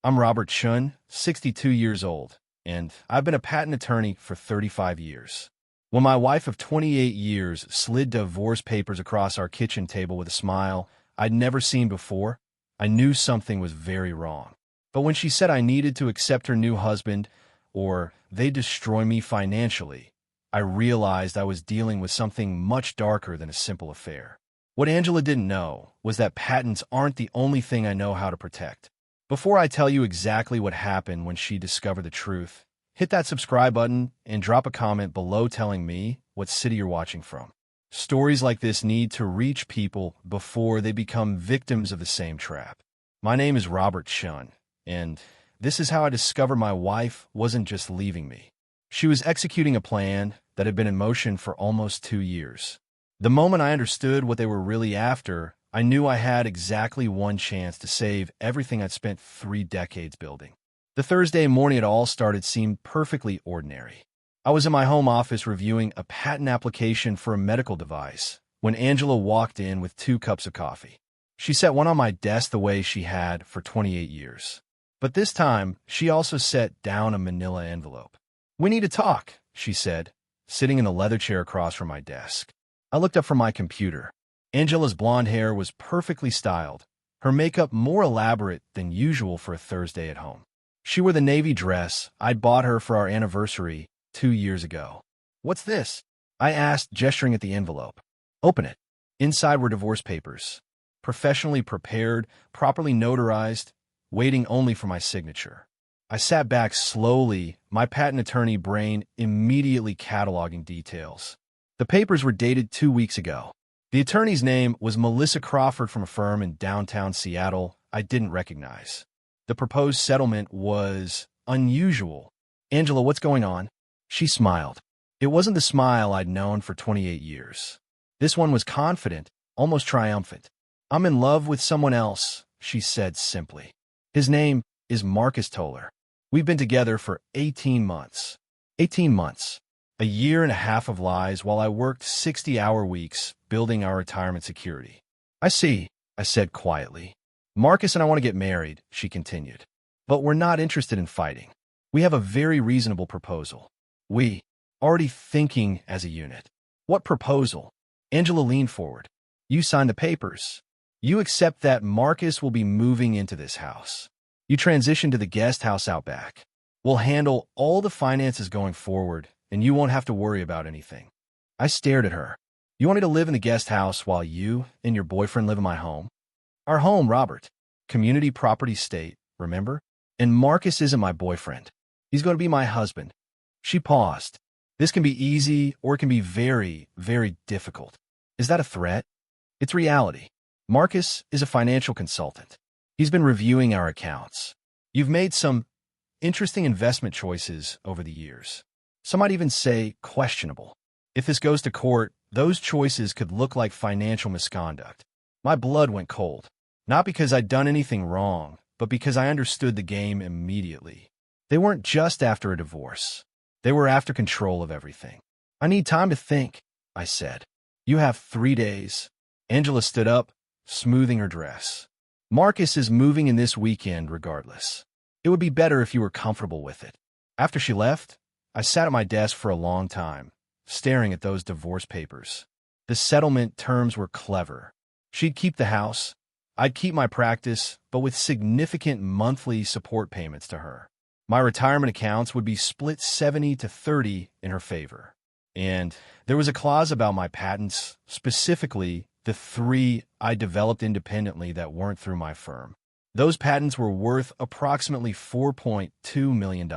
I'm Robert Chen, 62 years old, and I've been a patent attorney for 35 years. When my wife of 28 years slid divorce papers across our kitchen table with a smile I'd never seen before, I knew something was very wrong. But when she said I needed to accept her new husband, or they'd destroy me financially, I realized I was dealing with something much darker than a simple affair. What Angela didn't know was that patents aren't the only thing I know how to protect. Before I tell you exactly what happened when she discovered the truth, hit that subscribe button and drop a comment below telling me what city you're watching from. Stories like this need to reach people before they become victims of the same trap. My name is Robert Chen, and this is how I discovered my wife wasn't just leaving me. She was executing a plan that had been in motion for almost 2 years. The moment I understood what they were really after, I knew I had exactly one chance to save everything I'd spent 3 decades building. The Thursday morning it all started seemed perfectly ordinary. I was in my home office reviewing a patent application for a medical device when Angela walked in with 2 cups of coffee. She set one on my desk the way she had for 28 years. But this time, she also set down a manila envelope. "We need to talk," she said, sitting in the leather chair across from my desk. I looked up from my computer. Angela's blonde hair was perfectly styled, her makeup more elaborate than usual for a Thursday at home. She wore the navy dress I'd bought her for our anniversary 2 years ago. "What's this?" I asked, gesturing at the envelope. "Open it." Inside were divorce papers, professionally prepared, properly notarized, waiting only for my signature. I sat back slowly, my patent attorney brain immediately cataloging details. The papers were dated 2 weeks ago. The attorney's name was Melissa Crawford from a firm in downtown Seattle I didn't recognize. The proposed settlement was unusual. "Angela, what's going on?" She smiled. It wasn't the smile I'd known for 28 years. This one was confident, almost triumphant. "I'm in love with someone else," she said simply. "His name is Marcus Toller. We've been together for 18 months. 18 months. A year and a half of lies while I worked 60-hour weeks building our retirement security." "I see," I said quietly. "Marcus and I want to get married," she continued. "But we're not interested in fighting. We have a very reasonable proposal. We already thinking as a unit." "What proposal?" Angela leaned forward. "You signed the papers. You accept that Marcus will be moving into this house. You transition to the guest house out back. We'll handle all the finances going forward, and you won't have to worry about anything." I stared at her. "You want me to live in the guest house while you and your boyfriend live in my home?" "Our home, Robert. Community property state, remember? And Marcus isn't my boyfriend. He's going to be my husband." She paused. "This can be easy or it can be very, very difficult." "Is that a threat?" "It's reality. Marcus is a financial consultant. He's been reviewing our accounts. You've made some interesting investment choices over the years. Some might even say questionable. If this goes to court, those choices could look like financial misconduct." My blood went cold. Not because I'd done anything wrong, but because I understood the game immediately. They weren't just after a divorce. They were after control of everything. "I need time to think," I said. "You have 3 days." Angela stood up, smoothing her dress. "Marcus is moving in this weekend regardless. It would be better if you were comfortable with it." After she left, I sat at my desk for a long time, staring at those divorce papers. The settlement terms were clever. She'd keep the house. I'd keep my practice, but with significant monthly support payments to her. My retirement accounts would be split 70-30 in her favor. And there was a clause about my patents, specifically the 3 I developed independently that weren't through my firm. Those patents were worth approximately $4.2 million.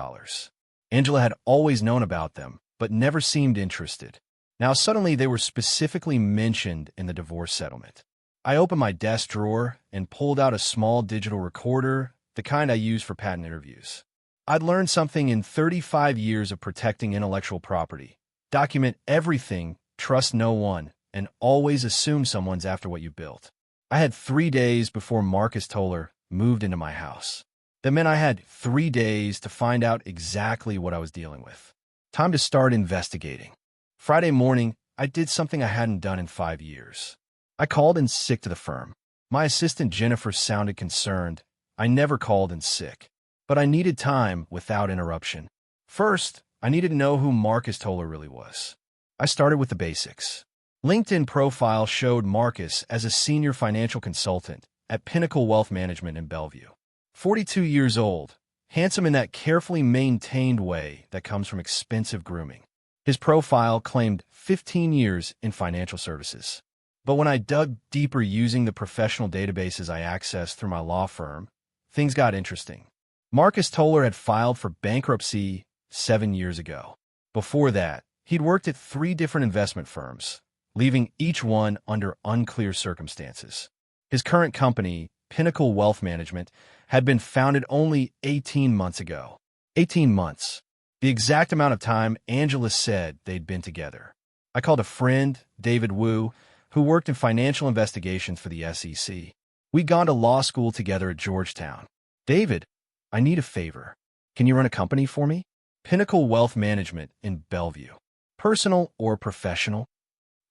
Angela had always known about them, but never seemed interested. Now suddenly they were specifically mentioned in the divorce settlement. I opened my desk drawer and pulled out a small digital recorder, the kind I use for patent interviews. I'd learned something in 35 years of protecting intellectual property. Document everything, trust no one, and always assume someone's after what you built. I had 3 days before Marcus Toller moved into my house. That meant I had 3 days to find out exactly what I was dealing with. Time to start investigating. Friday morning, I did something I hadn't done in 5 years. I called in sick to the firm. My assistant Jennifer sounded concerned. I never called in sick. but I needed time without interruption. First, I needed to know who Marcus Toller really was. I started with the basics. LinkedIn profile showed Marcus as a senior financial consultant at Pinnacle Wealth Management in Bellevue. 42 years old, handsome in that carefully maintained way that comes from expensive grooming. His profile claimed 15 years in financial services. But when I dug deeper using the professional databases I accessed through my law firm, things got interesting. Marcus Toller had filed for bankruptcy 7 years ago. Before that, he'd worked at 3 different investment firms, leaving each one under unclear circumstances. His current company, Pinnacle Wealth Management, had been founded only 18 months ago. 18 months. The exact amount of time Angela said they'd been together. I called a friend, David Wu, who worked in financial investigations for the SEC. We'd gone to law school together at Georgetown. David, I need a favor. Can you run a company for me? Pinnacle Wealth Management in Bellevue. Personal or professional?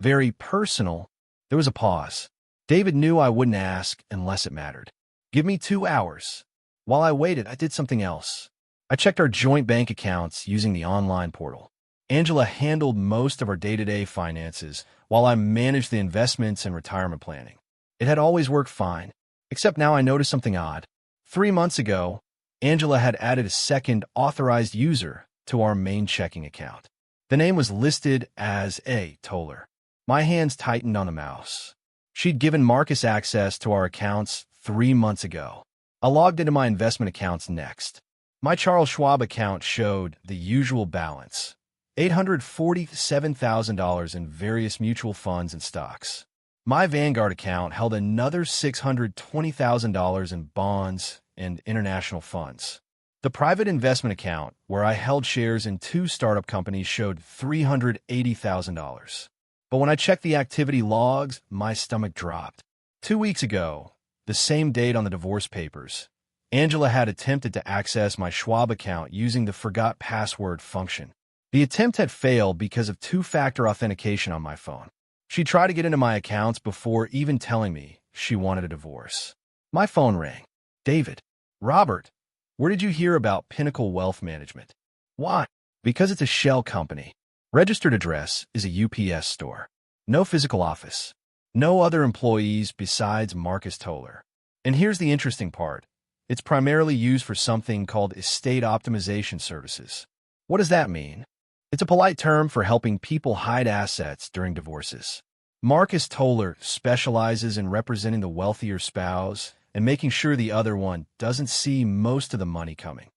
Very personal. There was a pause. David knew I wouldn't ask unless it mattered. Give me 2 hours. While I waited, I did something else. I checked our joint bank accounts using the online portal. Angela handled most of our day-to-day finances while I managed the investments and retirement planning. It had always worked fine, except now I noticed something odd. 3 months ago, Angela had added a second authorized user to our main checking account. The name was listed as A. Toller. My hands tightened on the mouse. She'd given Marcus access to our accounts 3 months ago. I logged into my investment accounts next. My Charles Schwab account showed the usual balance, $847,000 in various mutual funds and stocks. My Vanguard account held another $620,000 in bonds and international funds. The private investment account, where I held shares in 2 startup companies, showed $380,000. But when I checked the activity logs, my stomach dropped. 2 weeks ago, the same date on the divorce papers, Angela had attempted to access my Schwab account using the forgot password function. The attempt had failed because of 2-factor authentication on my phone. She tried to get into my accounts before even telling me she wanted a divorce. My phone rang. David. Robert, where did you hear about Pinnacle Wealth Management? Why? Because it's a shell company. Registered address is a UPS store. No physical office. No other employees besides Marcus Toller. And here's the interesting part. It's primarily used for something called estate optimization services. What does that mean? It's a polite term for helping people hide assets during divorces. Marcus Toller specializes in representing the wealthier spouse and making sure the other one doesn't see most of the money coming.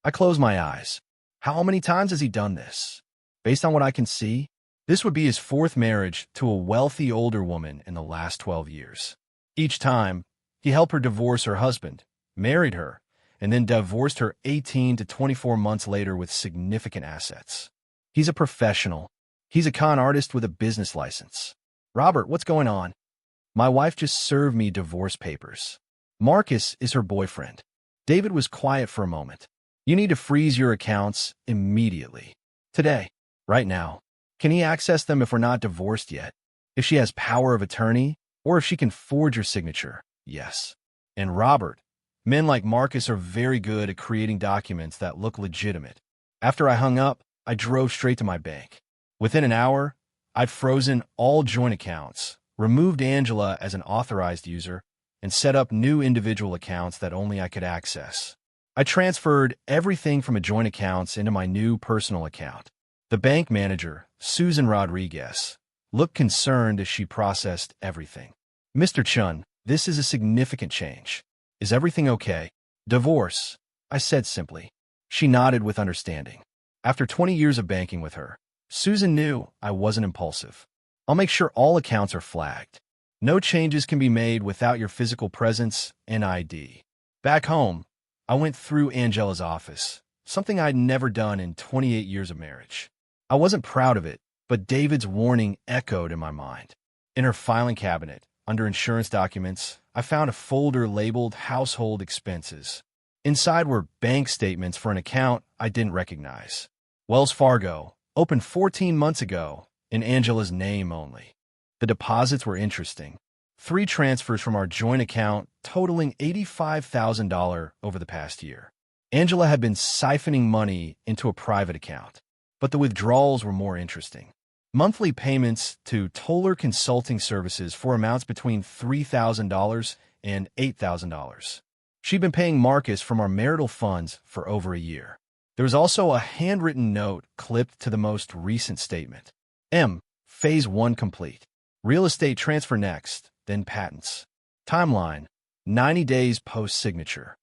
I close my eyes. How many times has he done this? Based on what I can see, this would be his 4th marriage to a wealthy older woman in the last 12 years. Each time, he helped her divorce her husband, married her, and then divorced her 18 to 24 months later with significant assets. He's a professional. He's a con artist with a business license. Robert, what's going on? My wife just served me divorce papers. Marcus is her boyfriend. David was quiet for a moment. You need to freeze your accounts immediately. Today. Right now. Can he access them if we're not divorced yet? If she has power of attorney, or if she can forge your signature? Yes. And Robert, men like Marcus are very good at creating documents that look legitimate. After I hung up, I drove straight to my bank. Within an hour, I'd frozen all joint accounts, removed Angela as an authorized user, and set up new individual accounts that only I could access. I transferred everything from a joint accounts into my new personal account. The bank manager, Susan Rodriguez, looked concerned as she processed everything. Mr. Chen, this is a significant change. Is everything okay? Divorce, I said simply. She nodded with understanding. After 20 years of banking with her, Susan knew I wasn't impulsive. I'll make sure all accounts are flagged. No changes can be made without your physical presence and ID. Back home, I went through Angela's office, something I'd never done in 28 years of marriage. I wasn't proud of it, but David's warning echoed in my mind. In her filing cabinet, under insurance documents, I found a folder labeled Household Expenses. Inside were bank statements for an account I didn't recognize. Wells Fargo, opened 14 months ago, in Angela's name only. The deposits were interesting. 3 transfers from our joint account totaling $85,000 over the past year. Angela had been siphoning money into a private account, but the withdrawals were more interesting. Monthly payments to Toller Consulting Services for amounts between $3,000 and $8,000. She'd been paying Marcus from our marital funds for over a year. There was also a handwritten note clipped to the most recent statement. Phase 1 complete. Real estate transfer next, then patents. Timeline, 90 days post-signature.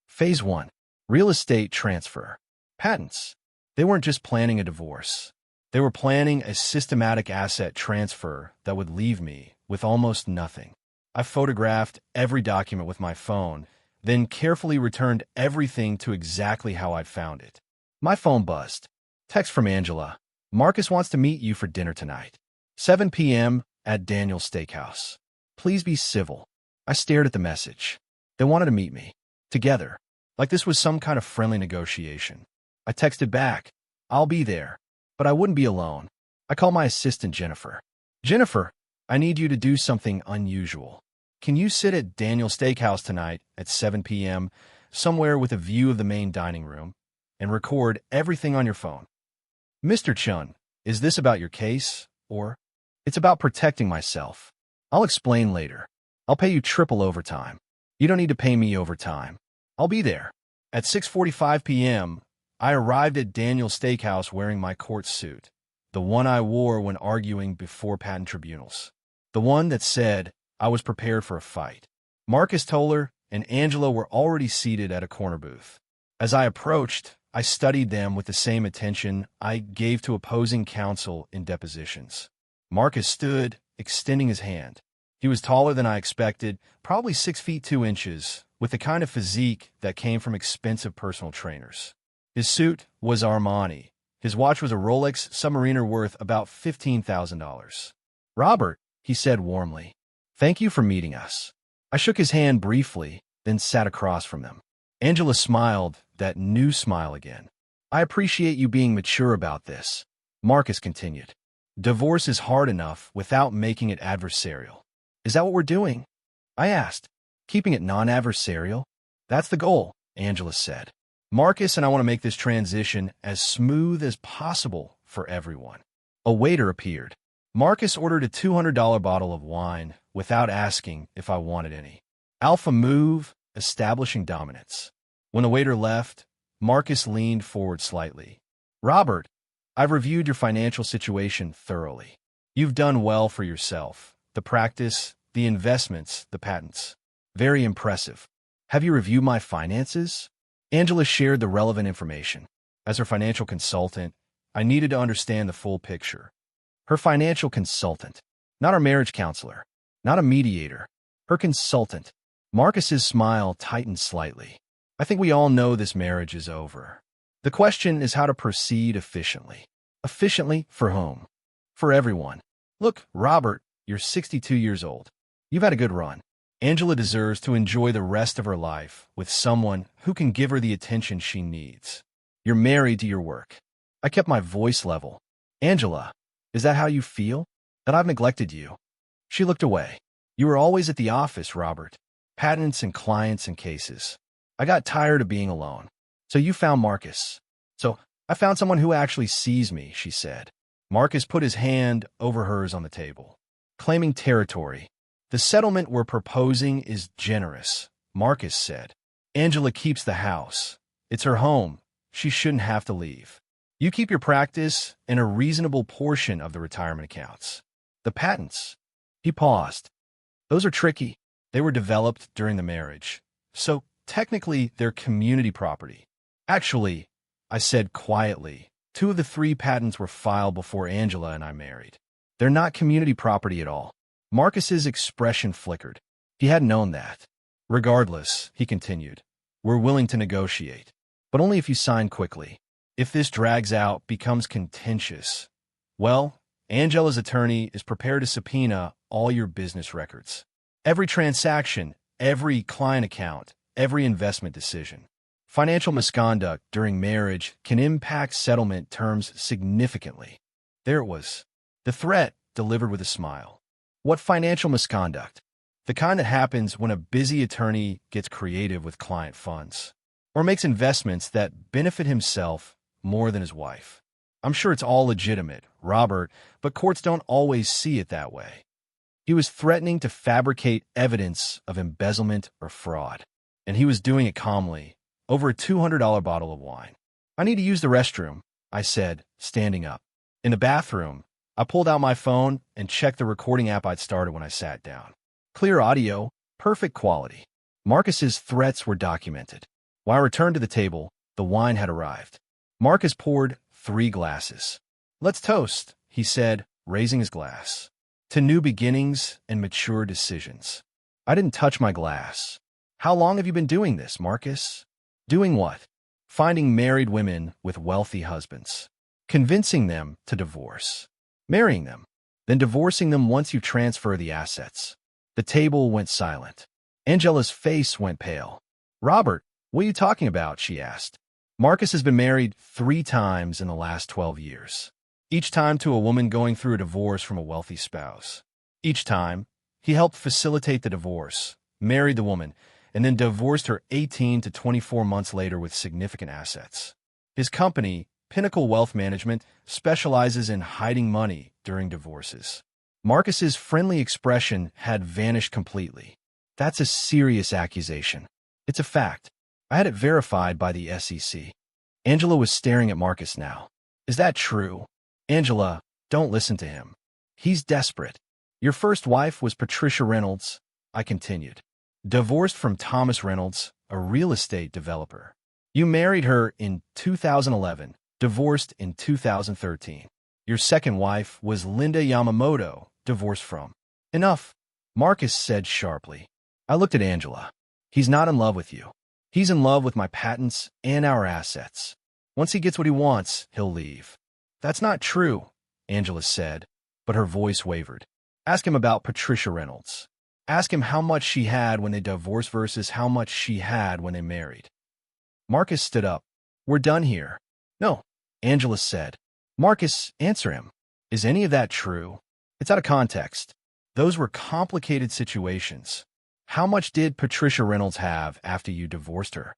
Phase 1. Real estate transfer. Patents. They weren't just planning a divorce. They were planning a systematic asset transfer that would leave me with almost nothing. I photographed every document with my phone, then carefully returned everything to exactly how I'd found it. My phone buzzed. Text from Angela. Marcus wants to meet you for dinner tonight. 7 p.m. at Daniel's Steakhouse. Please be civil. I stared at the message. They wanted to meet me. Together. Like this was some kind of friendly negotiation. I texted back. I'll be there. But I wouldn't be alone. I called my assistant, Jennifer. Jennifer, I need you to do something unusual. Can you sit at Daniel's Steakhouse tonight at 7 p.m., somewhere with a view of the main dining room, and record everything on your phone? Mr. Chen, is this about your case, or? It's about protecting myself. I'll explain later. I'll pay you triple overtime. You don't need to pay me overtime. I'll be there. At 6:45 p.m., I arrived at Daniel's Steakhouse wearing my court suit, the one I wore when arguing before patent tribunals, the one that said I was prepared for a fight. Marcus Toller and Angela were already seated at a corner booth. As I approached, I studied them with the same attention I gave to opposing counsel in depositions. Marcus stood, extending his hand. He was taller than I expected, probably 6 feet 2 inches, with the kind of physique that came from expensive personal trainers. His suit was Armani. His watch was a Rolex Submariner worth about $15,000. Robert, he said warmly, thank you for meeting us. I shook his hand briefly, then sat across from them. Angela smiled, that new smile again. I appreciate you being mature about this. Marcus continued. Divorce is hard enough without making it adversarial. Is that what we're doing? I asked. Keeping it non-adversarial? That's the goal, Angela said. Marcus and I want to make this transition as smooth as possible for everyone. A waiter appeared. Marcus ordered a $200 bottle of wine without asking if I wanted any. Alpha move, establishing dominance. When the waiter left, Marcus leaned forward slightly. Robert, I've reviewed your financial situation thoroughly. You've done well for yourself. The practice, the investments, the patents. Very impressive. Have you reviewed my finances? Angela shared the relevant information. As her financial consultant, I needed to understand the full picture. Her financial consultant, not her marriage counselor, not a mediator, her consultant. Marcus's smile tightened slightly. I think we all know this marriage is over. The question is how to proceed efficiently. Efficiently for whom? For everyone. Look, Robert, you're 62 years old. You've had a good run. Angela deserves to enjoy the rest of her life with someone who can give her the attention she needs. You're married to your work. I kept my voice level. Angela, is that how you feel? That I've neglected you? She looked away. You were always at the office, Robert. Patents and clients and cases. I got tired of being alone. So you found Marcus. So I found someone who actually sees me, she said. Marcus put his hand over hers on the table. Claiming territory. The settlement we're proposing is generous, Marcus said. Angela keeps the house. It's her home. She shouldn't have to leave. You keep your practice and a reasonable portion of the retirement accounts. The patents. He paused. Those are tricky. They were developed during the marriage. So technically, they're community property. Actually, I said quietly, 2 of the 3 patents were filed before Angela and I married. They're not community property at all. Marcus's expression flickered. He hadn't known that. Regardless, he continued, we're willing to negotiate, but only if you sign quickly. If this drags out, becomes contentious, well, Angela's attorney is prepared to subpoena all your business records. Every transaction, every client account, every investment decision. Financial misconduct during marriage can impact settlement terms significantly. There it was. The threat delivered with a smile. What financial misconduct? The kind that happens when a busy attorney gets creative with client funds. or makes investments that benefit himself more than his wife. I'm sure it's all legitimate, Robert, but courts don't always see it that way. He was threatening to fabricate evidence of embezzlement or fraud, and he was doing it calmly, over a $200 bottle of wine. I need to use the restroom, I said, standing up. In the bathroom, I pulled out my phone and checked the recording app I'd started when I sat down. Clear audio, perfect quality. Marcus's threats were documented. When I returned to the table, the wine had arrived. Marcus poured 3 glasses. "Let's toast," he said, raising his glass. "To new beginnings and mature decisions." I didn't touch my glass. "How long have you been doing this, Marcus?" "Doing what?" "Finding married women with wealthy husbands. Convincing them to divorce. Marrying them. Then divorcing them once you transfer the assets." The table went silent. Angela's face went pale. "Robert, what are you talking about?" she asked. "Marcus has been married 3 times in the last 12 years. Each time to a woman going through a divorce from a wealthy spouse. Each time, he helped facilitate the divorce, married the woman, and then divorced her 18 to 24 months later with significant assets. His company, Pinnacle Wealth Management, specializes in hiding money during divorces." Marcus's friendly expression had vanished completely. "That's a serious accusation. It's a fact. I had it verified by the SEC." Angela was staring at Marcus now. "Is that true?" "Angela, don't listen to him. He's desperate. Your first wife was Patricia Reynolds," I continued. "Divorced from Thomas Reynolds, a real estate developer. You married her in 2011, divorced in 2013. Your second wife was Linda Yamamoto, divorced from." "Enough," Marcus said sharply. I looked at Angela. "He's not in love with you. He's in love with my patents and our assets. Once he gets what he wants, he'll leave." "That's not true," Angela said, but her voice wavered. "Ask him about Patricia Reynolds. Ask him how much she had when they divorced versus how much she had when they married." Marcus stood up. "We're done here." "No," Angela said. "Marcus, answer him. Is any of that true? It's out of context. Those were complicated situations. How much did Patricia Reynolds have after you divorced her?"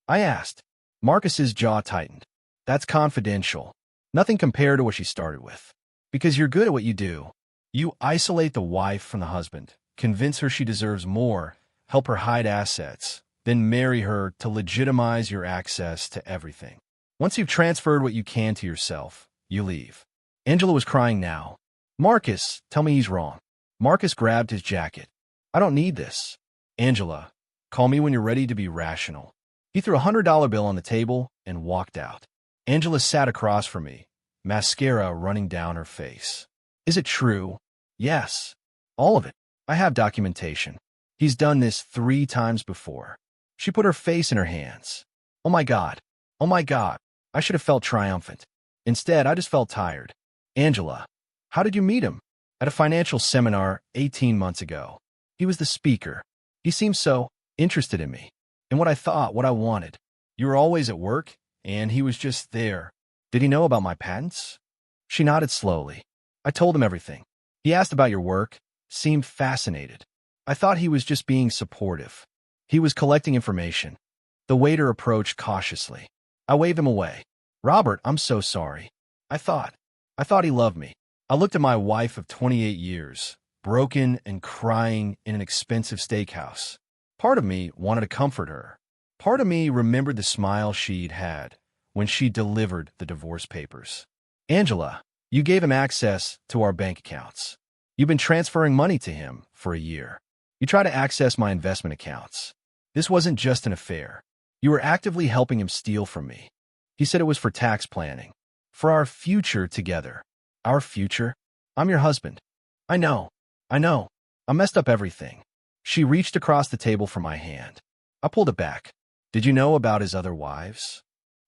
I asked. Marcus's jaw tightened. "That's confidential. Nothing compared to what she started with. Because you're good at what you do. You isolate the wife from the husband, convince her she deserves more, help her hide assets, then marry her to legitimize your access to everything. Once you've transferred what you can to yourself, you leave." Angela was crying now. "Marcus, tell me he's wrong." Marcus grabbed his jacket. "I don't need this." "Angela, call me when you're ready to be rational." He threw a $100 bill on the table and walked out. Angela sat across from me, mascara running down her face. "Is it true?" "Yes. All of it. I have documentation. He's done this 3 times before." She put her face in her hands. "Oh my God. Oh my God." I should have felt triumphant. Instead, I just felt tired. "Angela, how did you meet him?" "At a financial seminar 18 months ago. He was the speaker. He seemed so interested in me, in what I thought, what I wanted. You were always at work, and he was just there. Did he know about my patents?" She nodded slowly. "I told him everything. He asked about your work, seemed fascinated. I thought he was just being supportive. He was collecting information." The waiter approached cautiously. I waved him away. "Robert, I'm so sorry. I thought he loved me." I looked at my wife of 28 years, broken and crying in an expensive steakhouse. Part of me wanted to comfort her. Part of me remembered the smile she'd had when she delivered the divorce papers. "Angela, you gave him access to our bank accounts. You've been transferring money to him for a year. You tried to access my investment accounts. This wasn't just an affair. You were actively helping him steal from me. He said it was for tax planning. For our future together. Our future? I'm your husband. I know. I messed up everything." She reached across the table for my hand. I pulled it back. "Did you know about his other wives?"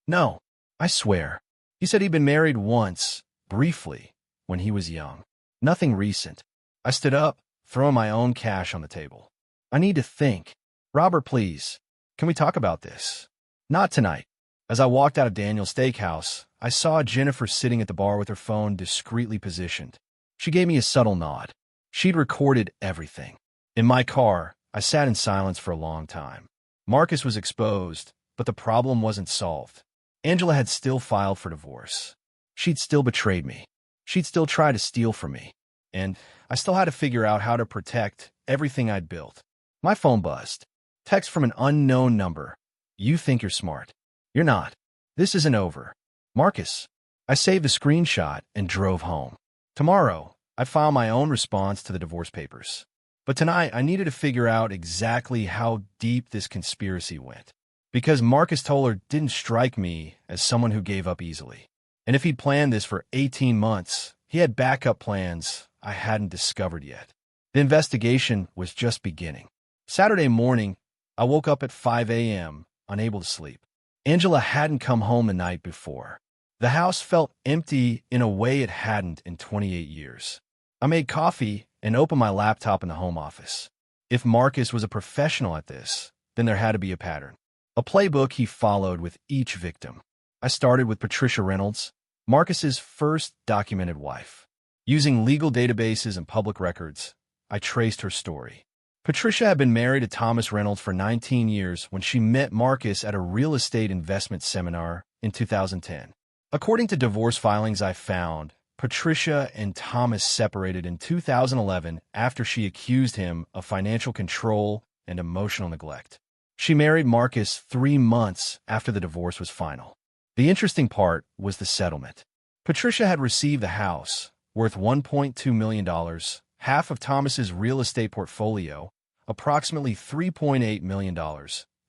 "No. I swear. He said he'd been married once, briefly, when he was young. Nothing recent." I stood up, throwing my own cash on the table. "I need to think. Robert, please. Can we talk about this?" "Not tonight." As I walked out of Daniel's Steakhouse, I saw Jennifer sitting at the bar with her phone discreetly positioned. She gave me a subtle nod. She'd recorded everything. In my car, I sat in silence for a long time. Marcus was exposed, but the problem wasn't solved. Angela had still filed for divorce. She'd still betrayed me. She'd still tried to steal from me. And I still had to figure out how to protect everything I'd built. My phone buzzed. Text from an unknown number. You think you're smart. You're not. This isn't over. Marcus. I saved the screenshot and drove home. Tomorrow, I'd file my own response to the divorce papers. But tonight, I needed to figure out exactly how deep this conspiracy went. Because Marcus Toller didn't strike me as someone who gave up easily. And if he'd planned this for 18 months, he had backup plans I hadn't discovered yet. The investigation was just beginning. Saturday morning, I woke up at 5 a.m., unable to sleep. Angela hadn't come home the night before. The house felt empty in a way it hadn't in 28 years. I made coffee and opened my laptop in the home office. If Marcus was a professional at this, then there had to be a pattern. A playbook he followed with each victim. I started with Patricia Reynolds, Marcus's first documented wife. Using legal databases and public records, I traced her story. Patricia had been married to Thomas Reynolds for 19 years when she met Marcus at a real estate investment seminar in 2010. According to divorce filings I found, Patricia and Thomas separated in 2011 after she accused him of financial control and emotional neglect. She married Marcus 3 months after the divorce was final. The interesting part was the settlement. Patricia had received the house, worth $1.2 million, half of Thomas's real estate portfolio, approximately $3.8 million,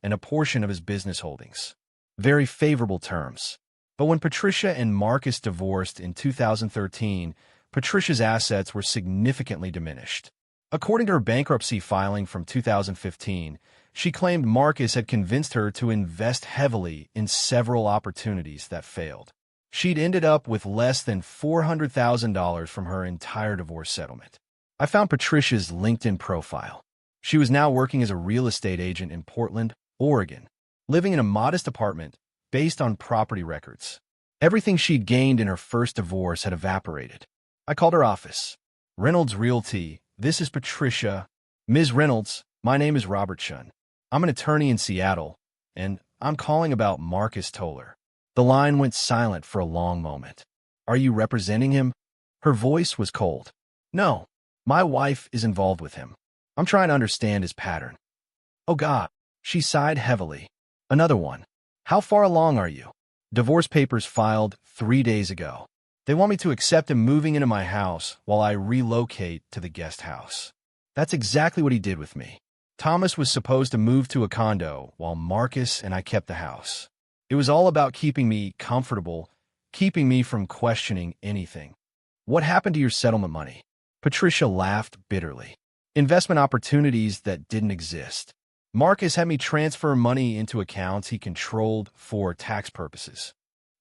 and a portion of his business holdings. Very favorable terms. But when Patricia and Marcus divorced in 2013, Patricia's assets were significantly diminished. According to her bankruptcy filing from 2015, she claimed Marcus had convinced her to invest heavily in several opportunities that failed. She'd ended up with less than $400,000 from her entire divorce settlement. I found Patricia's LinkedIn profile. She was now working as a real estate agent in Portland, Oregon, living in a modest apartment based on property records. Everything she'd gained in her first divorce had evaporated. I called her office. Reynolds Realty, this is Patricia. Ms. Reynolds, my name is Robert Chen. I'm an attorney in Seattle, and I'm calling about Marcus Toller. The line went silent for a long moment. Are you representing him? Her voice was cold. No, my wife is involved with him. I'm trying to understand his pattern. Oh God, she sighed heavily. Another one. How far along are you? Divorce papers filed 3 days ago. They want me to accept him moving into my house while I relocate to the guest house. That's exactly what he did with me. Thomas was supposed to move to a condo while Marcus and I kept the house. It was all about keeping me comfortable, keeping me from questioning anything. What happened to your settlement money? Patricia laughed bitterly. Investment opportunities that didn't exist. Marcus had me transfer money into accounts he controlled for tax purposes.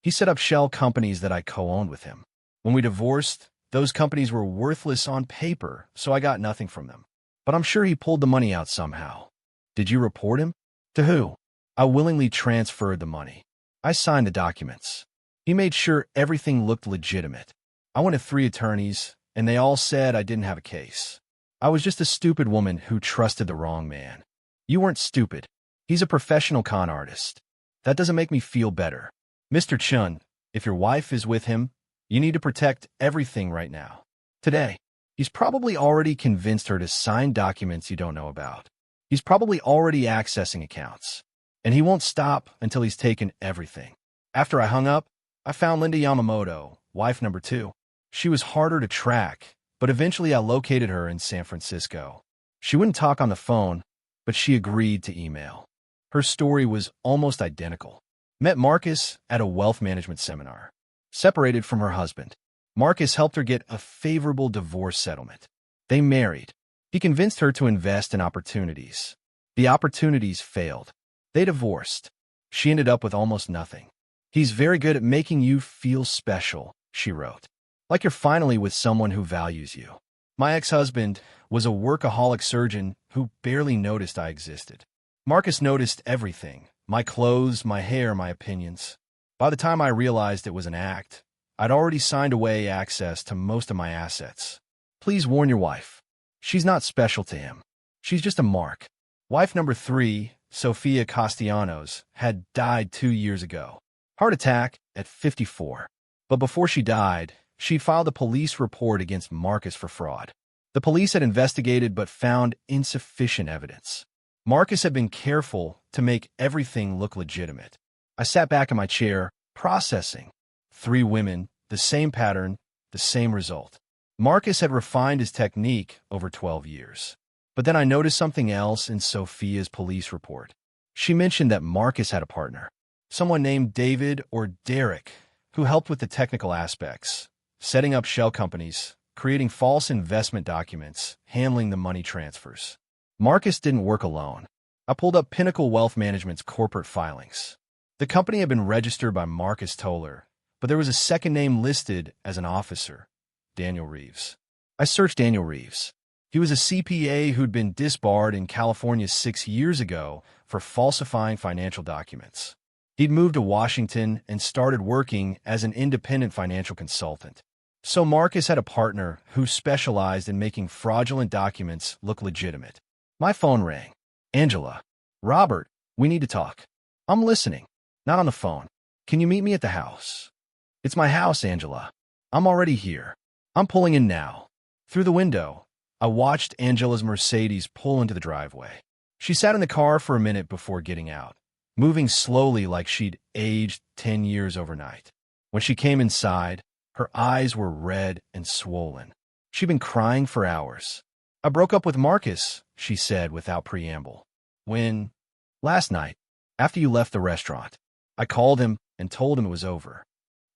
He set up shell companies that I co-owned with him. When we divorced, those companies were worthless on paper, so I got nothing from them. But I'm sure he pulled the money out somehow. Did you report him? To who? I willingly transferred the money. I signed the documents. He made sure everything looked legitimate. I went to 3 attorneys, and they all said I didn't have a case. I was just a stupid woman who trusted the wrong man. You weren't stupid. He's a professional con artist. That doesn't make me feel better. Mr. Chun, if your wife is with him, you need to protect everything right now. Today. He's probably already convinced her to sign documents you don't know about. He's probably already accessing accounts. And he won't stop until he's taken everything. After I hung up, I found Linda Yamamoto, wife number 2. She was harder to track, but eventually I located her in San Francisco. She wouldn't talk on the phone, but she agreed to email. Her story was almost identical. Met Marcus at a wealth management seminar. Separated from her husband. Marcus helped her get a favorable divorce settlement. They married. He convinced her to invest in opportunities. The opportunities failed. They divorced. She ended up with almost nothing. He's very good at making you feel special, she wrote. Like you're finally with someone who values you. My ex-husband was a workaholic surgeon who barely noticed I existed. Marcus noticed everything. My clothes, my hair, my opinions. By the time I realized it was an act, I'd already signed away access to most of my assets. Please warn your wife. She's not special to him. She's just a mark. Wife number 3, Sofia Castellanos, had died 2 years ago. Heart attack at 54. But before she died, she filed a police report against Marcus for fraud. The police had investigated but found insufficient evidence. Marcus had been careful to make everything look legitimate. I sat back in my chair, processing. 3 women, the same pattern, the same result. Marcus had refined his technique over 12 years. But then I noticed something else in Sofia's police report. She mentioned that Marcus had a partner, someone named David or Derek, who helped with the technical aspects, setting up shell companies, creating false investment documents, handling the money transfers. Marcus didn't work alone. I pulled up Pinnacle Wealth Management's corporate filings. The company had been registered by Marcus Toller, but there was a second name listed as an officer, Daniel Reeves. I searched Daniel Reeves. He was a CPA who'd been disbarred in California 6 years ago for falsifying financial documents. He'd moved to Washington and started working as an independent financial consultant. So Marcus had a partner who specialized in making fraudulent documents look legitimate. My phone rang. Angela. Robert, we need to talk. I'm listening. Not on the phone. Can you meet me at the house? It's my house, Angela. I'm already here. I'm pulling in now. Through the window, I watched Angela's Mercedes pull into the driveway. She sat in the car for a minute before getting out, moving slowly like she'd aged 10 years overnight. When she came inside, her eyes were red and swollen. She'd been crying for hours. I broke up with Marcus, she said without preamble. When? Last night, after you left the restaurant. I called him and told him it was over.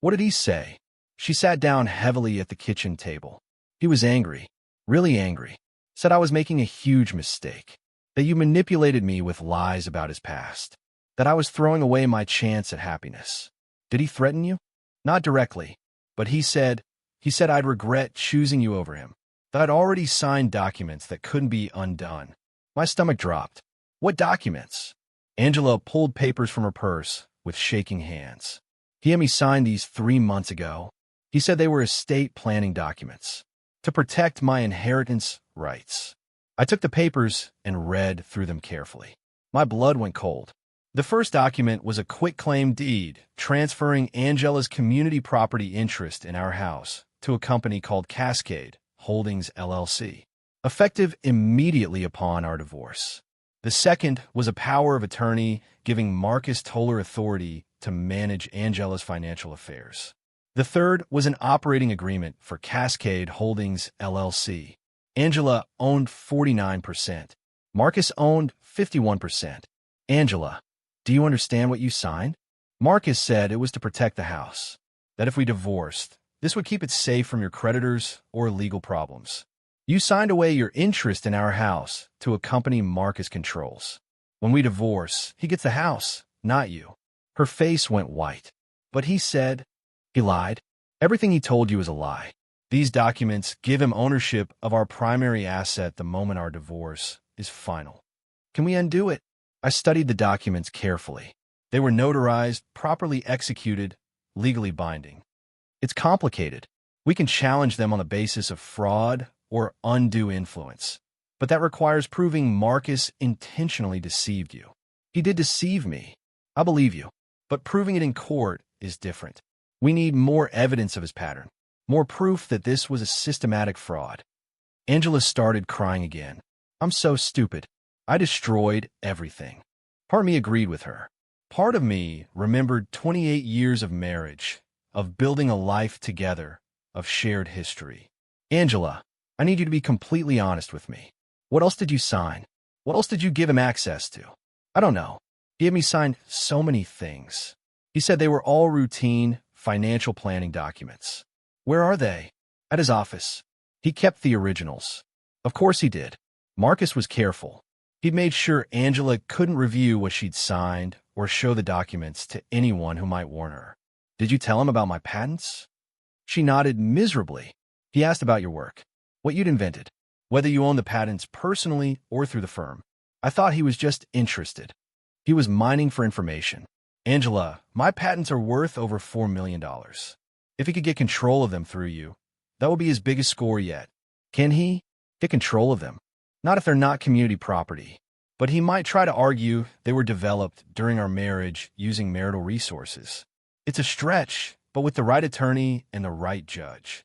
What did he say? She sat down heavily at the kitchen table. He was angry, really angry. Said I was making a huge mistake. That you manipulated me with lies about his past. That I was throwing away my chance at happiness. Did he threaten you? Not directly, but he said I'd regret choosing you over him. That I'd already signed documents that couldn't be undone. My stomach dropped. What documents? Angela pulled papers from her purse with shaking hands. He had me sign these 3 months ago. He said they were estate planning documents to protect my inheritance rights. I took the papers and read through them carefully. My blood went cold. The first document was a quitclaim deed transferring Angela's community property interest in our house to a company called Cascade Holdings, LLC, effective immediately upon our divorce. The second was a power of attorney giving Marcus Toller authority to manage Angela's financial affairs. The third was an operating agreement for Cascade Holdings, LLC. Angela owned 49%. Marcus owned 51%. Angela, do you understand what you signed? Marcus said it was to protect the house, that if we divorced, this would keep it safe from your creditors or legal problems. You signed away your interest in our house to a company Marcus controls. When we divorce, he gets the house, not you. Her face went white. But he said, he lied. Everything he told you is a lie. These documents give him ownership of our primary asset the moment our divorce is final. Can we undo it? I studied the documents carefully. They were notarized, properly executed, legally binding. It's complicated. We can challenge them on the basis of fraud or undue influence. But that requires proving Marcus intentionally deceived you. He did deceive me. I believe you. But proving it in court is different. We need more evidence of his pattern. More proof that this was a systematic fraud. Angela started crying again. I'm so stupid. I destroyed everything. Part of me agreed with her. Part of me remembered 28 years of marriage, of building a life together, of shared history. Angela, I need you to be completely honest with me. What else did you sign? What else did you give him access to? I don't know. He had me sign so many things. He said they were all routine financial planning documents. Where are they? At his office. He kept the originals. Of course he did. Marcus was careful. He'd made sure Angela couldn't review what she'd signed or show the documents to anyone who might warn her. Did you tell him about my patents? She nodded miserably. He asked about your work, what you'd invented, whether you own the patents personally or through the firm. I thought he was just interested. He was mining for information. Angela, my patents are worth over $4 million. If he could get control of them through you, that would be his biggest score yet. Can he get control of them? Not if they're not community property. but he might try to argue they were developed during our marriage using marital resources. It's a stretch, but with the right attorney and the right judge.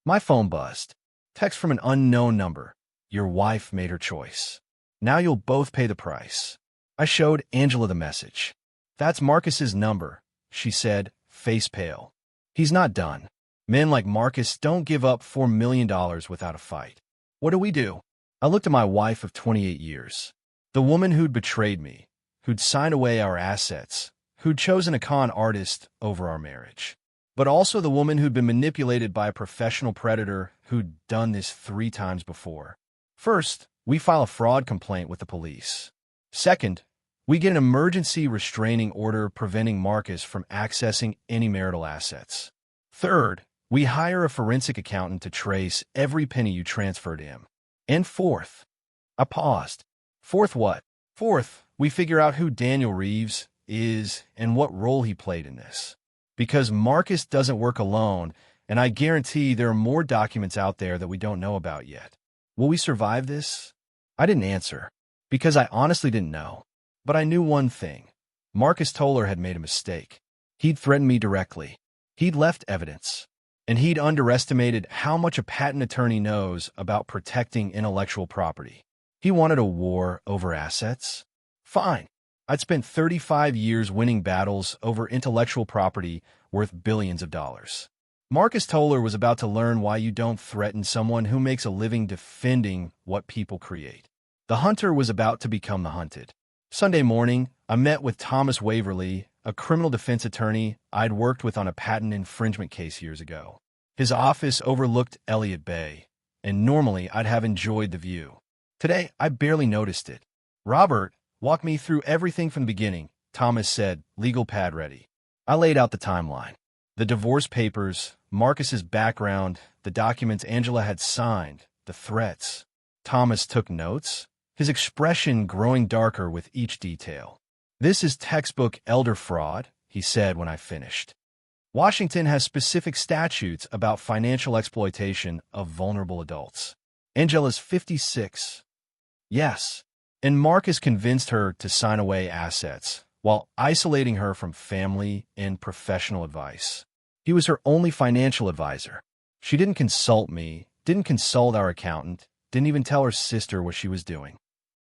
My phone buzzed. Text from an unknown number. Your wife made her choice. Now you'll both pay the price. I showed Angela the message. That's Marcus's number, she said, face pale. He's not done. Men like Marcus don't give up $4 million without a fight. What do we do? I looked at my wife of 28 years. The woman who'd betrayed me, who'd signed away our assets, who'd chosen a con artist over our marriage. But also the woman who'd been manipulated by a professional predator who'd done this 3 times before. First, we file a fraud complaint with the police. Second, we get an emergency restraining order preventing Marcus from accessing any marital assets. Third, we hire a forensic accountant to trace every penny you transferred to him. And fourth, I paused. Fourth what? Fourth, we figure out who Daniel Reeves is and what role he played in this. Because Marcus doesn't work alone, and I guarantee there are more documents out there that we don't know about yet. Will we survive this? I didn't answer, because I honestly didn't know. But I knew one thing. Marcus Toller had made a mistake. He'd threatened me directly. He'd left evidence. And he'd underestimated how much a patent attorney knows about protecting intellectual property. He wanted a war over assets? Fine. I'd spent 35 years winning battles over intellectual property worth billions of dollars. Marcus Toller was about to learn why you don't threaten someone who makes a living defending what people create. The hunter was about to become the hunted. Sunday morning, I met with Thomas Waverly, a criminal defense attorney I'd worked with on a patent infringement case years ago. His office overlooked Elliott Bay, and normally I'd have enjoyed the view. Today, I barely noticed it. Robert, walk me through everything from the beginning, Thomas said, legal pad ready. I laid out the timeline. The divorce papers, Marcus's background, the documents Angela had signed, the threats. Thomas took notes, his expression growing darker with each detail. This is textbook elder fraud, he said when I finished. Washington has specific statutes about financial exploitation of vulnerable adults. Angela's 56. Yes. And Marcus convinced her to sign away assets, while isolating her from family and professional advice. He was her only financial advisor. She didn't consult me, didn't consult our accountant, didn't even tell her sister what she was doing.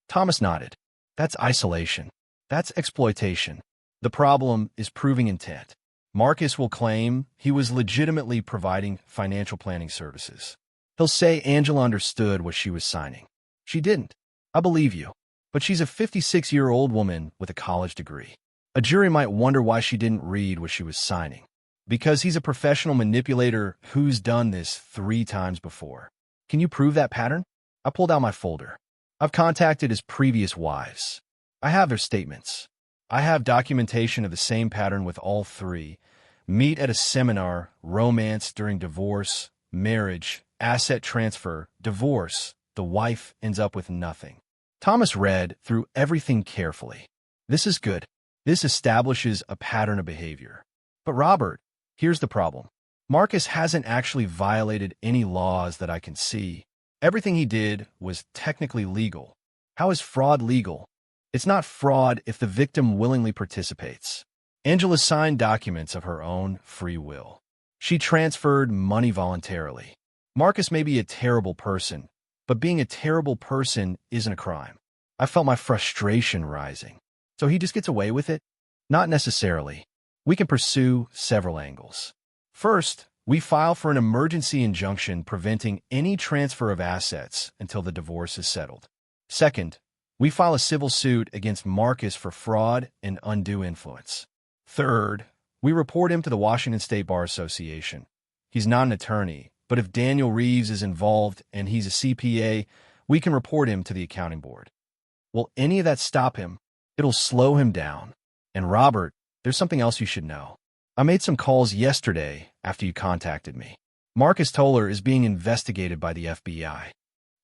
Thomas nodded. That's isolation. That's exploitation. The problem is proving intent. Marcus will claim he was legitimately providing financial planning services. He'll say Angela understood what she was signing. She didn't. I believe you. But she's a 56-year-old woman with a college degree. A jury might wonder why she didn't read what she was signing. Because he's a professional manipulator who's done this 3 times before. Can you prove that pattern? I pulled out my folder. I've contacted his previous wives. I have their statements. I have documentation of the same pattern with all 3. Meet at a seminar, romance during divorce, marriage, asset transfer, divorce. The wife ends up with nothing. Thomas read through everything carefully. This is good. This establishes a pattern of behavior. But Robert, here's the problem. Marcus hasn't actually violated any laws that I can see. Everything he did was technically legal. How is fraud legal? It's not fraud if the victim willingly participates. Angela signed documents of her own free will. She transferred money voluntarily. Marcus may be a terrible person, but being a terrible person isn't a crime. I felt my frustration rising. So he just gets away with it? Not necessarily. We can pursue several angles. First, we file for an emergency injunction preventing any transfer of assets until the divorce is settled. Second, we file a civil suit against Marcus for fraud and undue influence. Third, we report him to the Washington State Bar Association. He's not an attorney, but if Daniel Reeves is involved and he's a CPA, we can report him to the accounting board. Will any of that stop him? It'll slow him down. And Robert, there's something else you should know. I made some calls yesterday after you contacted me. Marcus Toller is being investigated by the FBI.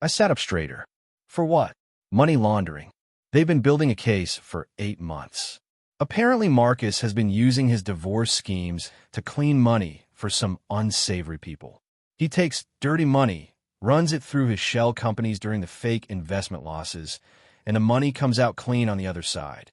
I sat up straighter. For what? Money laundering. They've been building a case for 8 months. Apparently, Marcus has been using his divorce schemes to clean money for some unsavory people. He takes dirty money, runs it through his shell companies during the fake investment losses, and the money comes out clean on the other side.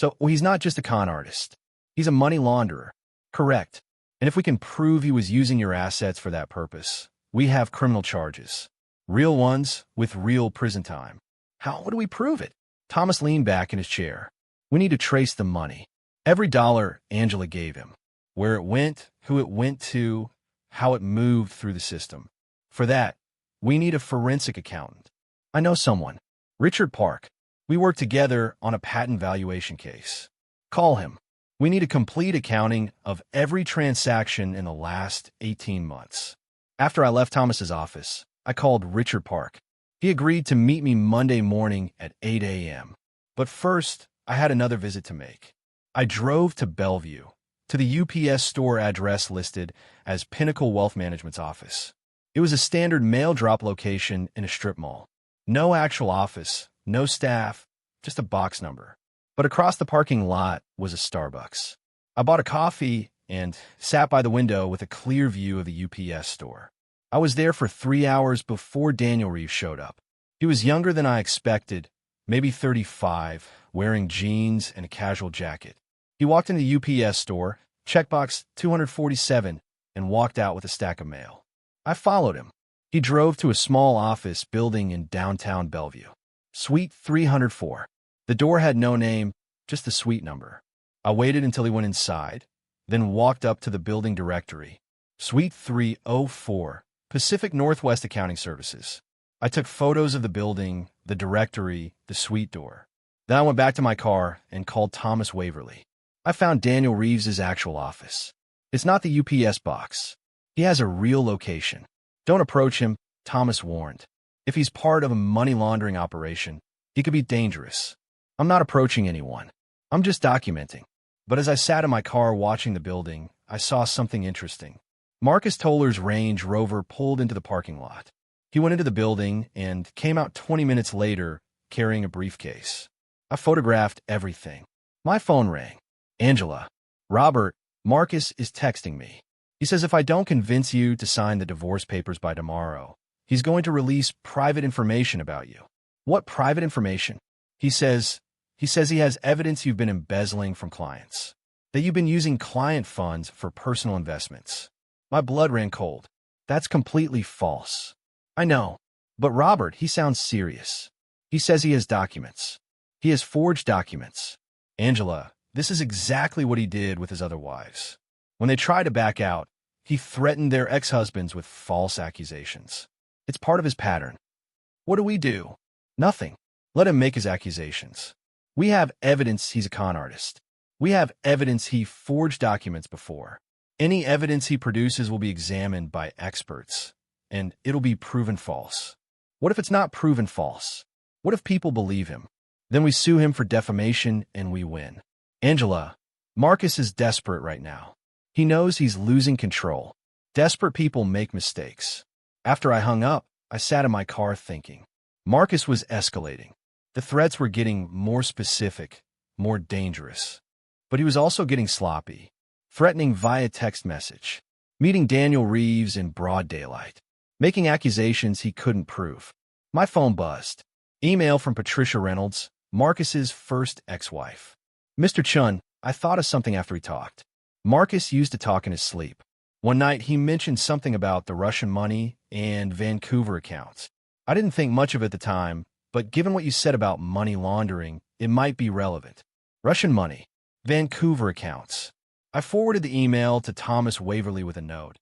So he's not just a con artist. He's a money launderer. Correct. And if we can prove he was using your assets for that purpose, we have criminal charges. Real ones with real prison time. How would we prove it? Thomas leaned back in his chair. We need to trace the money. Every dollar Angela gave him. Where it went, who it went to, how it moved through the system. For that, we need a forensic accountant. I know someone. Richard Park. We work together on a patent valuation case. Call him. We need a complete accounting of every transaction in the last 18 months. After I left Thomas's office, I called Richard Park. He agreed to meet me Monday morning at 8 a.m. But first, I had another visit to make. I drove to Bellevue, to the UPS store address listed as Pinnacle Wealth Management's office. It was a standard mail drop location in a strip mall. No actual office, no staff, just a box number. But across the parking lot was a Starbucks. I bought a coffee and sat by the window with a clear view of the UPS store. I was there for 3 hours before Daniel Reeves showed up. He was younger than I expected, maybe 35, wearing jeans and a casual jacket. He walked into the UPS store, checkbox 247, and walked out with a stack of mail. I followed him. He drove to a small office building in downtown Bellevue. Suite 304. The door had no name, just the suite number. I waited until he went inside, then walked up to the building directory. Suite 304, Pacific Northwest Accounting Services. I took photos of the building, the directory, the suite door. Then I went back to my car and called Thomas Waverly. I found Daniel Reeves' actual office. It's not the UPS box. He has a real location. Don't approach him, Thomas warned. If he's part of a money laundering operation, he could be dangerous. I'm not approaching anyone. I'm just documenting. But as I sat in my car watching the building, I saw something interesting. Marcus Toller's Range Rover pulled into the parking lot. He went into the building and came out 20 minutes later carrying a briefcase. I photographed everything. My phone rang. Angela. Robert, Marcus is texting me. He says if I don't convince you to sign the divorce papers by tomorrow, he's going to release private information about you. What private information? He says he has evidence you've been embezzling from clients, that you've been using client funds for personal investments. My blood ran cold. That's completely false. I know. But Robert, he sounds serious. He says he has documents. He has forged documents. Angela, this is exactly what he did with his other wives. When they tried to back out, he threatened their ex-husbands with false accusations. It's part of his pattern. What do? Nothing. Let him make his accusations. We have evidence he's a con artist. We have evidence he forged documents before. Any evidence he produces will be examined by experts, and it'll be proven false. What if it's not proven false? What if people believe him? Then we sue him for defamation and we win. Angela, Marcus is desperate right now. He knows he's losing control. Desperate people make mistakes. After I hung up, I sat in my car thinking. Marcus was escalating. The threats were getting more specific, more dangerous. But he was also getting sloppy, threatening via text message, meeting Daniel Reeves in broad daylight, making accusations he couldn't prove. My phone buzzed. Email from Patricia Reynolds, Marcus's first ex-wife. Mr. Chen, I thought of something after we talked. Marcus used to talk in his sleep. One night, he mentioned something about the Russian money and Vancouver accounts. I didn't think much of it at the time, but given what you said about money laundering, it might be relevant. Russian money, Vancouver accounts. I forwarded the email to Thomas Waverly with a note.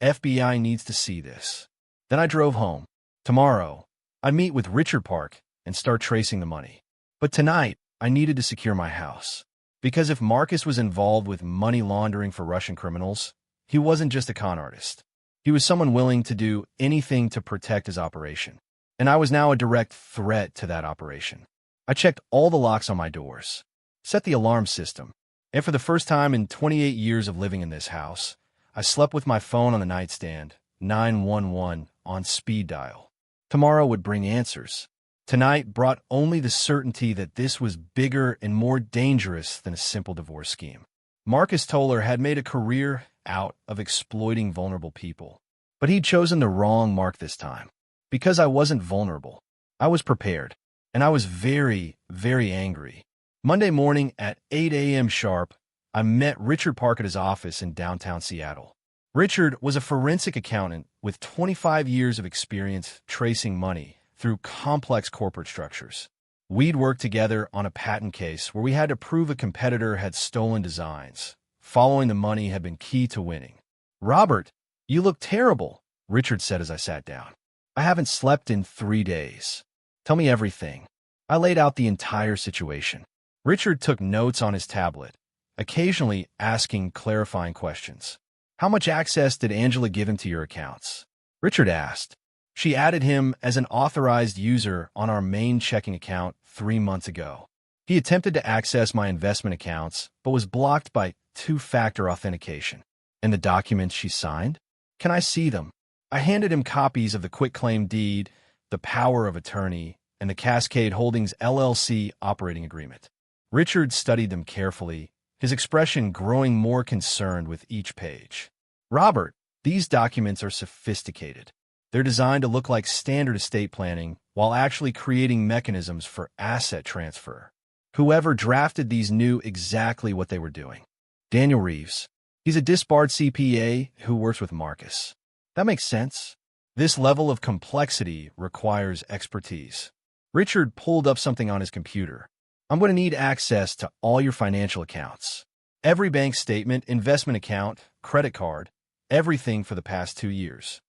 FBI needs to see this. Then I drove home. Tomorrow, I'd meet with Richard Park and start tracing the money. But tonight, I needed to secure my house. Because if Marcus was involved with money laundering for Russian criminals, he wasn't just a con artist. He was someone willing to do anything to protect his operation. And I was now a direct threat to that operation. I checked all the locks on my doors, set the alarm system, and for the first time in 28 years of living in this house, I slept with my phone on the nightstand, 911 on speed dial. Tomorrow would bring answers. Tonight brought only the certainty that this was bigger and more dangerous than a simple divorce scheme. Marcus Toller had made a career out of exploiting vulnerable people, but he'd chosen the wrong mark this time. Because I wasn't vulnerable, I was prepared. and I was very, very angry. Monday morning at 8 a.m. sharp, I met Richard Park at his office in downtown Seattle. Richard was a forensic accountant with 25 years of experience tracing money through complex corporate structures. We'd worked together on a patent case where we had to prove a competitor had stolen designs. Following the money had been key to winning. "Robert, you look terrible," Richard said as I sat down. "I haven't slept in 3 days. Tell me everything." I laid out the entire situation. Richard took notes on his tablet, occasionally asking clarifying questions. "How much access did Angela give him to your accounts?" Richard asked. "She added him as an authorized user on our main checking account 3 months ago. He attempted to access my investment accounts, but was blocked by two-factor authentication." "And the documents she signed? Can I see them?" I handed him copies of the quitclaim deed, the power of attorney, and the Cascade Holdings LLC operating agreement. Richard studied them carefully, his expression growing more concerned with each page. "Robert, these documents are sophisticated. They're designed to look like standard estate planning while actually creating mechanisms for asset transfer. Whoever drafted these knew exactly what they were doing." "Daniel Reeves. He's a disbarred CPA who works with Marcus." "That makes sense. This level of complexity requires expertise." Richard pulled up something on his computer. "I'm going to need access to all your financial accounts. Every bank statement, investment account, credit card, everything for the past 2 years."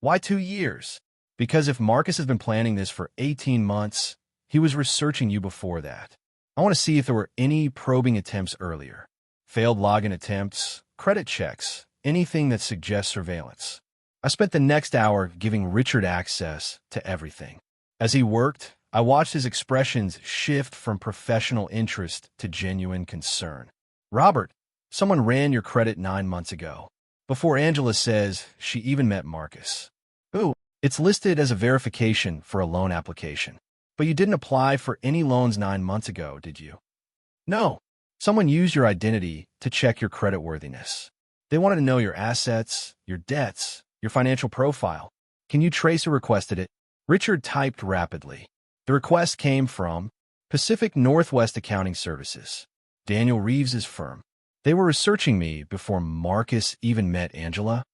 "Why 2 years?" "Because if Marcus has been planning this for 18 months, he was researching you before that. I want to see if there were any probing attempts earlier. Failed login attempts, credit checks, anything that suggests surveillance." I spent the next hour giving Richard access to everything. As he worked, I watched his expressions shift from professional interest to genuine concern. "Robert, someone ran your credit 9 months ago, before Angela says she even met Marcus." "Ooh, it's listed as a verification for a loan application. But you didn't apply for any loans 9 months ago, did you?" "No. Someone used your identity to check your creditworthiness. They wanted to know your assets, your debts, your financial profile. Can you trace who requested it?" Richard typed rapidly. "The request came from Pacific Northwest Accounting Services, Daniel Reeves's firm. They were researching me before Marcus even met Angela."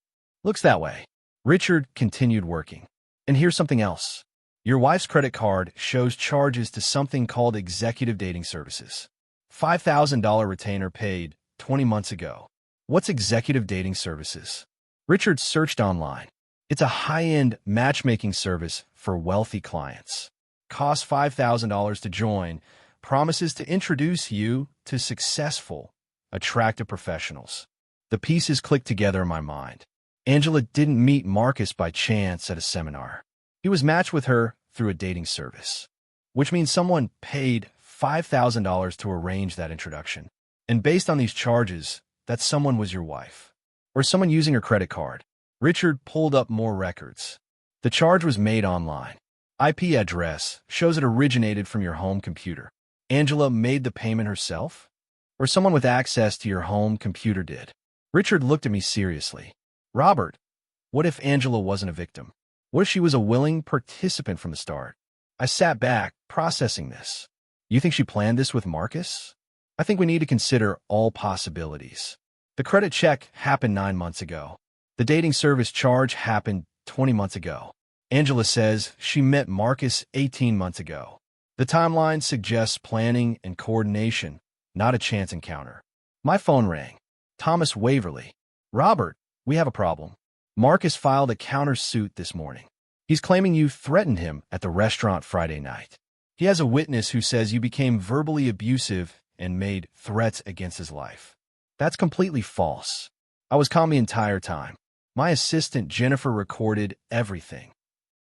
"Looks that way." Richard continued working. "And here's something else. Your wife's credit card shows charges to something called Executive Dating Services. $5,000 retainer paid 20 months ago. What's Executive Dating Services?" Richard searched online. "It's a high-end matchmaking service for wealthy clients. Costs $5,000 to join, promises to introduce you to successful, attractive professionals." The pieces clicked together in my mind. Angela didn't meet Marcus by chance at a seminar. He was matched with her through a dating service, which means someone paid $5,000 to arrange that introduction. And based on these charges, that someone was your wife, or someone using her credit card. Richard pulled up more records. The charge was made online. IP address shows it originated from your home computer. Angela made the payment herself? Or someone with access to your home computer did? Richard looked at me seriously. "Robert, what if Angela wasn't a victim? What if she was a willing participant from the start?" I sat back, processing this. "You think she planned this with Marcus?" "I think we need to consider all possibilities. The credit check happened 9 months ago. The dating service charge happened 20 months ago. Angela says she met Marcus 18 months ago. The timeline suggests planning and coordination, not a chance encounter." My phone rang. "Thomas Waverly." "Robert, we have a problem. Marcus filed a countersuit this morning. He's claiming you threatened him at the restaurant Friday night. He has a witness who says you became verbally abusive and made threats against his life." "That's completely false. I was calm the entire time. My assistant Jennifer recorded everything."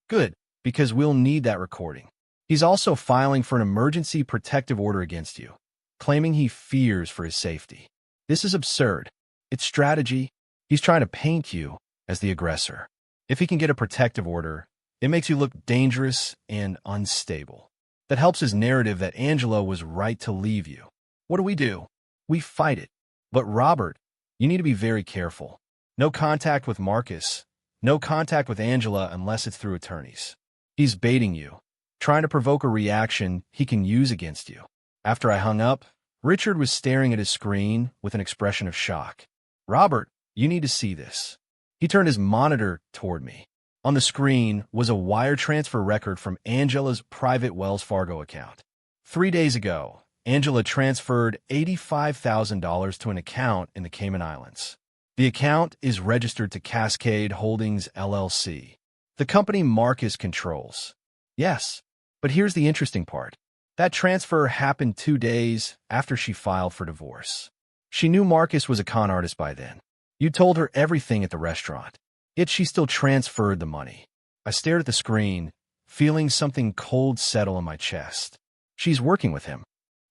"Good, because we'll need that recording. He's also filing for an emergency protective order against you, claiming he fears for his safety. This is absurd. It's strategy. He's trying to paint you as the aggressor. If he can get a protective order, it makes you look dangerous and unstable. That helps his narrative that Angela was right to leave you. What do? We fight it. But Robert, you need to be very careful. No contact with Marcus. No contact with Angela unless it's through attorneys. He's baiting you. trying to provoke a reaction he can use against you. After I hung up, Richard was staring at his screen with an expression of shock. "Robert, you need to see this." He turned his monitor toward me. On the screen was a wire transfer record from Angela's private Wells Fargo account. 3 days ago, Angela transferred $85,000 to an account in the Cayman Islands. The account is registered to Cascade Holdings, LLC, the company Marcus controls. Yes, but here's the interesting part. That transfer happened 2 days after she filed for divorce. She knew Marcus was a con artist by then. You told her everything at the restaurant, yet she still transferred the money. I stared at the screen, feeling something cold settle in my chest. She's working with him,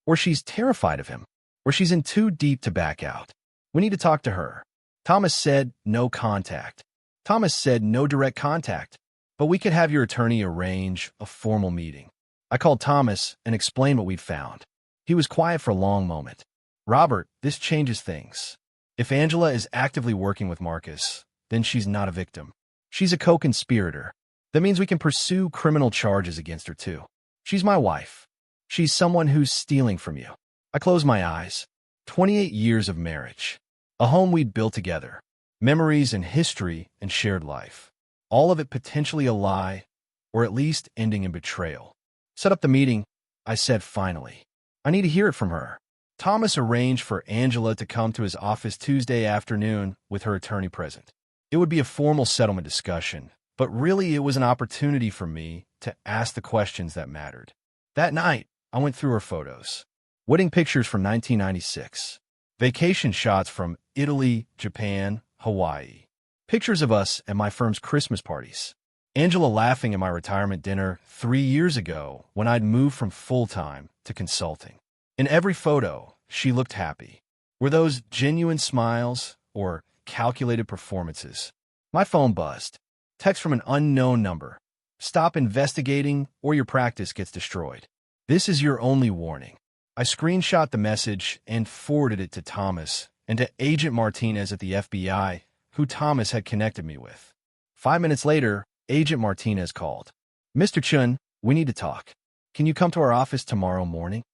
or she's terrified of him, or she's in too deep to back out. We need to talk to her. Thomas said no contact. Thomas said no direct contact, but we could have your attorney arrange a formal meeting. I called Thomas and explained what we'd found. He was quiet for a long moment. "Robert, this changes things. If Angela is actively working with Marcus, then she's not a victim. She's a co-conspirator. That means we can pursue criminal charges against her too. She's my wife. She's someone who's stealing from you." I closed my eyes. 28 years of marriage. A home we'd built together. Memories and history and shared life. All of it potentially a lie, or at least ending in betrayal. "Set up the meeting," I said finally. "I need to hear it from her." Thomas arranged for Angela to come to his office Tuesday afternoon with her attorney present. It would be a formal settlement discussion, but really it was an opportunity for me to ask the questions that mattered. That night, I went through her photos. Wedding pictures from 1996. Vacation shots from Italy, Japan, Hawaii. Pictures of us at my firm's Christmas parties. Angela laughing at my retirement dinner 3 years ago when I'd moved from full-time to consulting. In every photo, she looked happy. Were those genuine smiles or calculated performances? My phone buzzed. Text from an unknown number. "Stop investigating or your practice gets destroyed. This is your only warning." I screenshot the message and forwarded it to Thomas and to Agent Martinez at the FBI, who Thomas had connected me with. 5 minutes later, Agent Martinez called. "Mr. Chen, we need to talk. Can you come to our office tomorrow morning?"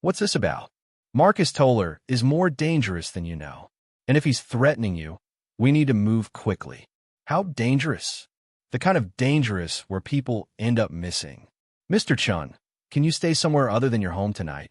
"What's this about?" "Marcus Toller is more dangerous than you know. And if he's threatening you, we need to move quickly." "How dangerous?" "The kind of dangerous where people end up missing." "Mr. Chen, can you stay somewhere other than your home tonight?"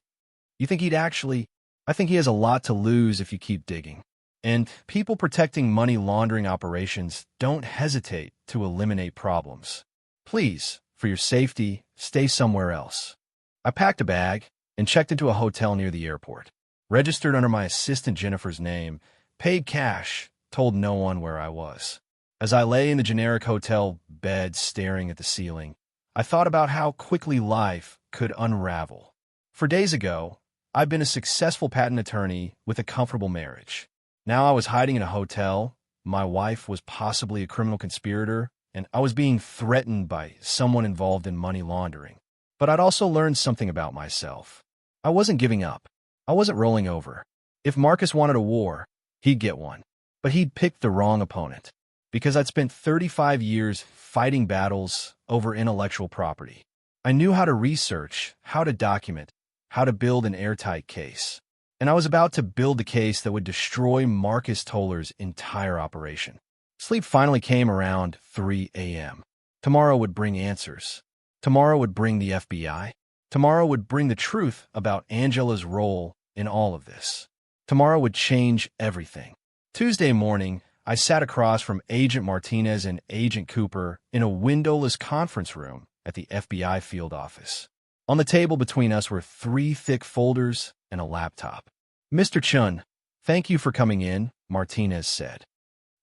"You think he'd actually—" "I think he has a lot to lose if you keep digging. And people protecting money laundering operations don't hesitate to eliminate problems. Please, for your safety, stay somewhere else." I packed a bag and checked into a hotel near the airport. Registered under my assistant Jennifer's name, paid cash, told no one where I was. As I lay in the generic hotel bed staring at the ceiling, I thought about how quickly life could unravel. For days ago, I'd been a successful patent attorney with a comfortable marriage. Now I was hiding in a hotel, my wife was possibly a criminal conspirator, and I was being threatened by someone involved in money laundering. But I'd also learned something about myself. I wasn't giving up. I wasn't rolling over. If Marcus wanted a war, he'd get one. But he'd picked the wrong opponent, because I'd spent 35 years fighting battles over intellectual property. I knew how to research, how to document, how to build an airtight case. And I was about to build the case that would destroy Marcus Toller's entire operation. Sleep finally came around 3 a.m. Tomorrow would bring answers. Tomorrow would bring the FBI. Tomorrow would bring the truth about Angela's role in all of this. Tomorrow would change everything. Tuesday morning, I sat across from Agent Martinez and Agent Cooper in a windowless conference room at the FBI field office. On the table between us were 3 thick folders and a laptop. "Mr. Chen, thank you for coming in," Martinez said.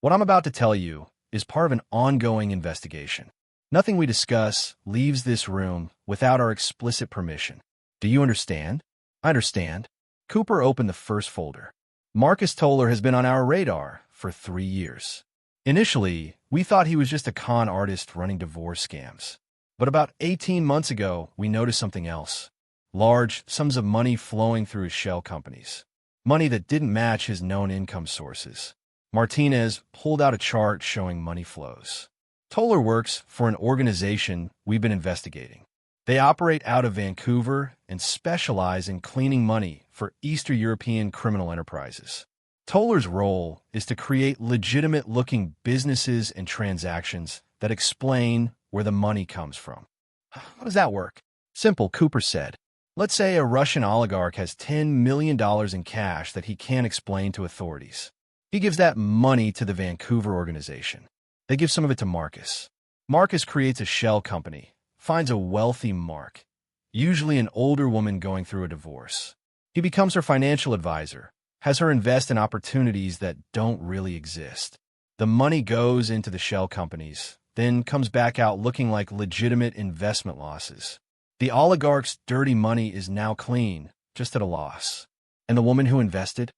"What I'm about to tell you is part of an ongoing investigation. Nothing we discuss leaves this room without our explicit permission. Do you understand?" "I understand." Cooper opened the first folder. "Marcus Toller has been on our radar for 3 years. Initially, we thought he was just a con artist running divorce scams. But about 18 months ago, we noticed something else. Large sums of money flowing through his shell companies. Money that didn't match his known income sources." Martinez pulled out a chart showing money flows. "Toller works for an organization we've been investigating. They operate out of Vancouver and specialize in cleaning money for Eastern European criminal enterprises. Toller's role is to create legitimate-looking businesses and transactions that explain where the money comes from. How does that work? Simple, Cooper said. Let's say a Russian oligarch has $10 million in cash that he can't explain to authorities. He gives that money to the Vancouver organization. They give some of it to Marcus. Marcus creates a shell company, finds a wealthy Mark, usually an older woman going through a divorce. He becomes her financial advisor, has her invest in opportunities that don't really exist. The money goes into the shell companies, then comes back out looking like legitimate investment losses. The oligarch's dirty money is now clean, just at a loss. And the woman who invested?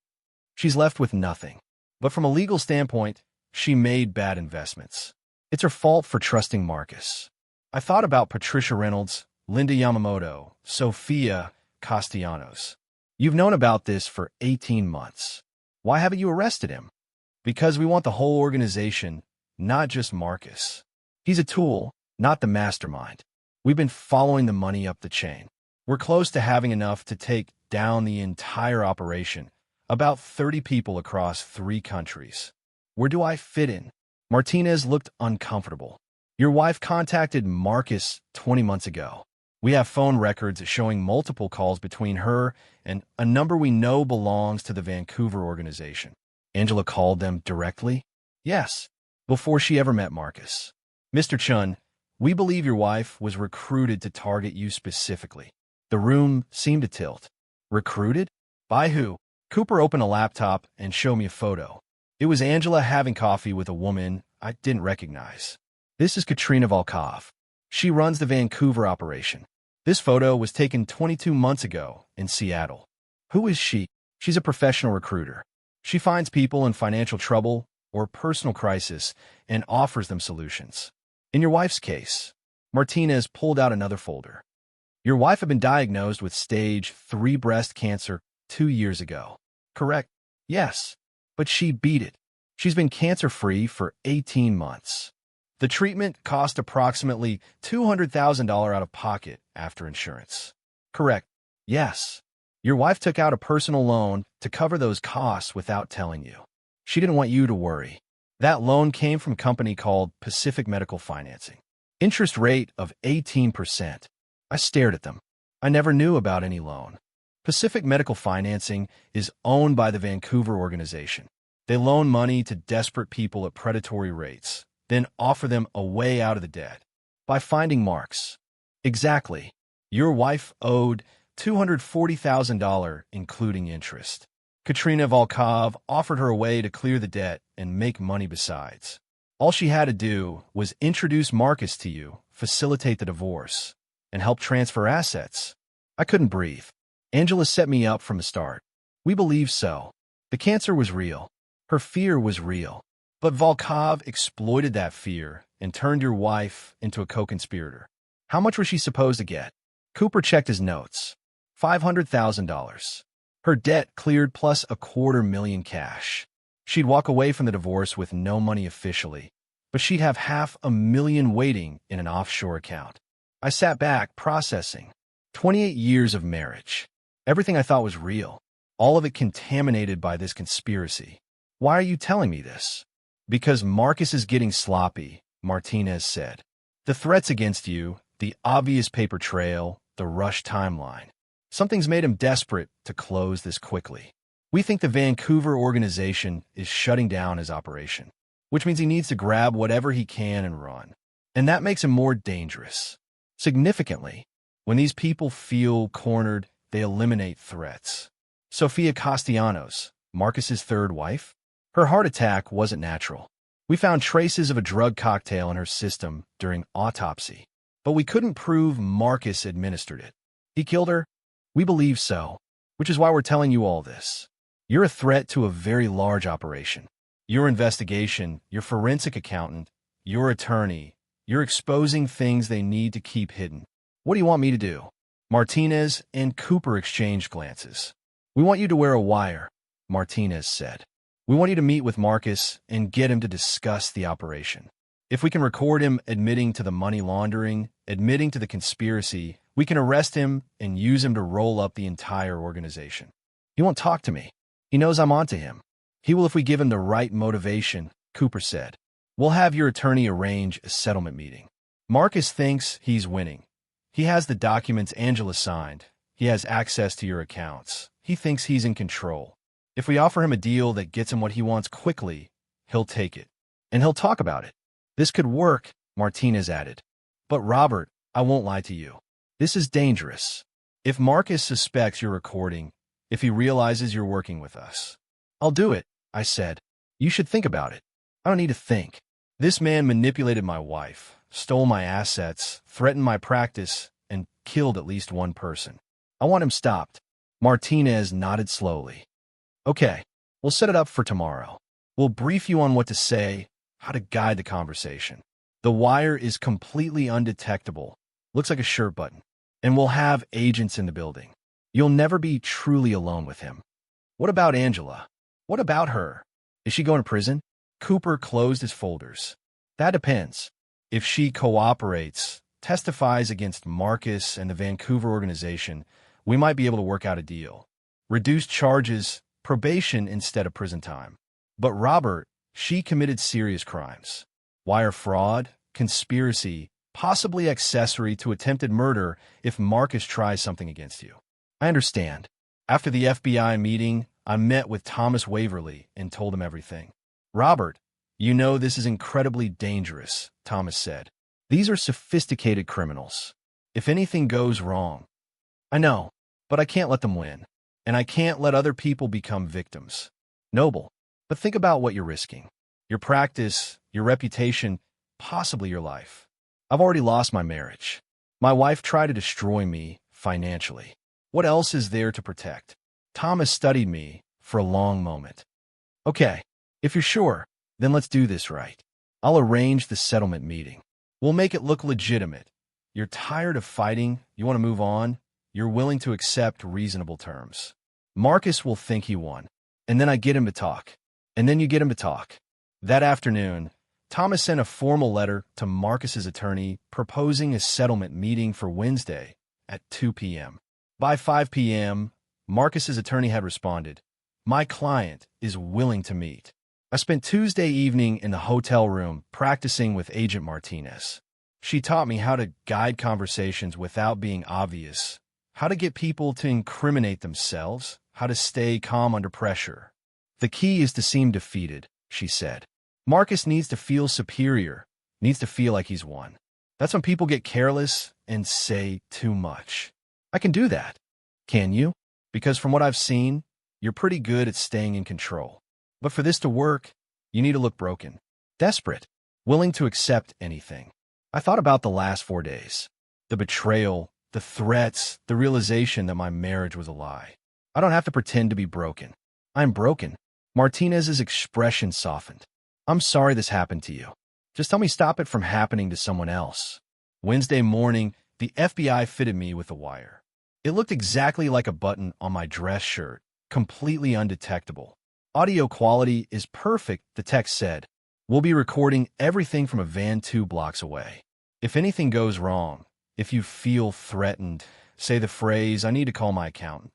She's left with nothing. But from a legal standpoint, she made bad investments. It's her fault for trusting Marcus. I thought about Patricia Reynolds, Linda Yamamoto, Sophia Castellanos. You've known about this for 18 months. Why haven't you arrested him? Because we want the whole organization, not just Marcus. He's a tool, not the mastermind. We've been following the money up the chain. We're close to having enough to take down the entire operation, about 30 people across 3 countries. Where do I fit in? Martinez looked uncomfortable. Your wife contacted Marcus 20 months ago. We have phone records showing multiple calls between her and a number we know belongs to the Vancouver organization. Angela called them directly? Yes, before she ever met Marcus. Mr. Chen, we believe your wife was recruited to target you specifically. The room seemed to tilt. Recruited? By who? Cooper opened a laptop and showed me a photo. It was Angela having coffee with a woman I didn't recognize. This is Katrina Volkov. She runs the Vancouver operation. This photo was taken 22 months ago in Seattle. Who is she? She's a professional recruiter. She finds people in financial trouble or personal crisis and offers them solutions. In your wife's case, Martinez pulled out another folder. Your wife had been diagnosed with stage 3 breast cancer 2 years ago. Correct? Yes. But she beat it. She's been cancer-free for 18 months. The treatment cost approximately $200,000 out of pocket after insurance. Correct. Yes. Your wife took out a personal loan to cover those costs without telling you. She didn't want you to worry. That loan came from a company called Pacific Medical Financing. Interest rate of 18%. I stared at them. I never knew about any loan. Pacific Medical Financing is owned by the Vancouver organization. They loan money to desperate people at predatory rates, then offer them a way out of the debt by finding marks. Exactly. Your wife owed $240,000, including interest. Katrina Volkov offered her a way to clear the debt and make money besides. All she had to do was introduce Marcus to you, facilitate the divorce, and help transfer assets. I couldn't breathe. Angela set me up from the start. We believed so. The cancer was real. Her fear was real. But Volkov exploited that fear and turned your wife into a co-conspirator. How much was she supposed to get? Cooper checked his notes. $500,000. Her debt cleared plus $250,000 cash. She'd walk away from the divorce with no money officially, but she'd have $500,000 waiting in an offshore account. I sat back, processing. 28 years of marriage. Everything I thought was real. All of it contaminated by this conspiracy. Why are you telling me this? Because Marcus is getting sloppy, Martinez said. The threats against you, the obvious paper trail, the rush timeline. Something's made him desperate to close this quickly. We think the Vancouver organization is shutting down his operation, which means he needs to grab whatever he can and run. And that makes him more dangerous. Significantly, when these people feel cornered, they eliminate threats. Sophia Castellanos, Marcus's third wife, her heart attack wasn't natural. We found traces of a drug cocktail in her system during autopsy, but we couldn't prove Marcus administered it. He killed her? We believe so, which is why we're telling you all this. You're a threat to a very large operation. Your investigation, your forensic accountant, your attorney, you're exposing things they need to keep hidden. What do you want me to do? Martinez and Cooper exchanged glances. We want you to wear a wire, Martinez said. We want you to meet with Marcus and get him to discuss the operation. If we can record him admitting to the money laundering, admitting to the conspiracy, we can arrest him and use him to roll up the entire organization. He won't talk to me. He knows I'm onto him. He will if we give him the right motivation, Cooper said. We'll have your attorney arrange a settlement meeting. Marcus thinks he's winning. He has the documents Angela signed. He has access to your accounts. He thinks he's in control. If we offer him a deal that gets him what he wants quickly, he'll take it. And he'll talk about it. This could work, Martinez added. But Robert, I won't lie to you. This is dangerous. If Marcus suspects you're recording, if he realizes you're working with us. I'll do it, I said. You should think about it. I don't need to think. This man manipulated my wife, stole my assets, threatened my practice, and killed at least one person. I want him stopped. Martinez nodded slowly. Okay, we'll set it up for tomorrow. We'll brief you on what to say, how to guide the conversation. The wire is completely undetectable. Looks like a shirt button. And we'll have agents in the building. You'll never be truly alone with him. What about Angela? What about her? Is she going to prison? Cooper closed his folders. That depends. If she cooperates, testifies against Marcus and the Vancouver organization, we might be able to work out a deal. Reduced charges, probation instead of prison time. But Robert, she committed serious crimes. Wire fraud, conspiracy, possibly accessory to attempted murder if Marcus tries something against you. I understand. After the FBI meeting, I met with Thomas Waverly and told him everything. Robert, you know this is incredibly dangerous, Thomas said. These are sophisticated criminals. If anything goes wrong, I know, but I can't let them win. And I can't let other people become victims. Noble, but think about what you're risking. Your practice, your reputation, possibly your life. I've already lost my marriage. My wife tried to destroy me financially. What else is there to protect? Thomas studied me for a long moment. Okay, if you're sure, then let's do this right. I'll arrange the settlement meeting. We'll make it look legitimate. You're tired of fighting, you want to move on, you're willing to accept reasonable terms. Marcus will think he won, and then I get him to talk, and then you get him to talk. That afternoon, Thomas sent a formal letter to Marcus's attorney proposing a settlement meeting for Wednesday at 2 p.m. By 5 p.m., Marcus's attorney had responded, "My client is willing to meet." I spent Tuesday evening in the hotel room practicing with Agent Martinez. She taught me how to guide conversations without being obvious, how to get people to incriminate themselves, how to stay calm under pressure. The key is to seem defeated, she said. Marcus needs to feel superior, needs to feel like he's won. That's when people get careless and say too much. I can do that. Can you? Because from what I've seen, you're pretty good at staying in control. But for this to work, you need to look broken, desperate, willing to accept anything. I thought about the last 4 days. The betrayal, the threats, the realization that my marriage was a lie. I don't have to pretend to be broken. I'm broken. Martinez's expression softened. I'm sorry this happened to you. Just tell me stop it from happening to someone else. Wednesday morning, the FBI fitted me with a wire. It looked exactly like a button on my dress shirt, completely undetectable. Audio quality is perfect, the text said. We'll be recording everything from a van 2 blocks away. If anything goes wrong, if you feel threatened, say the phrase, "I need to call my accountant."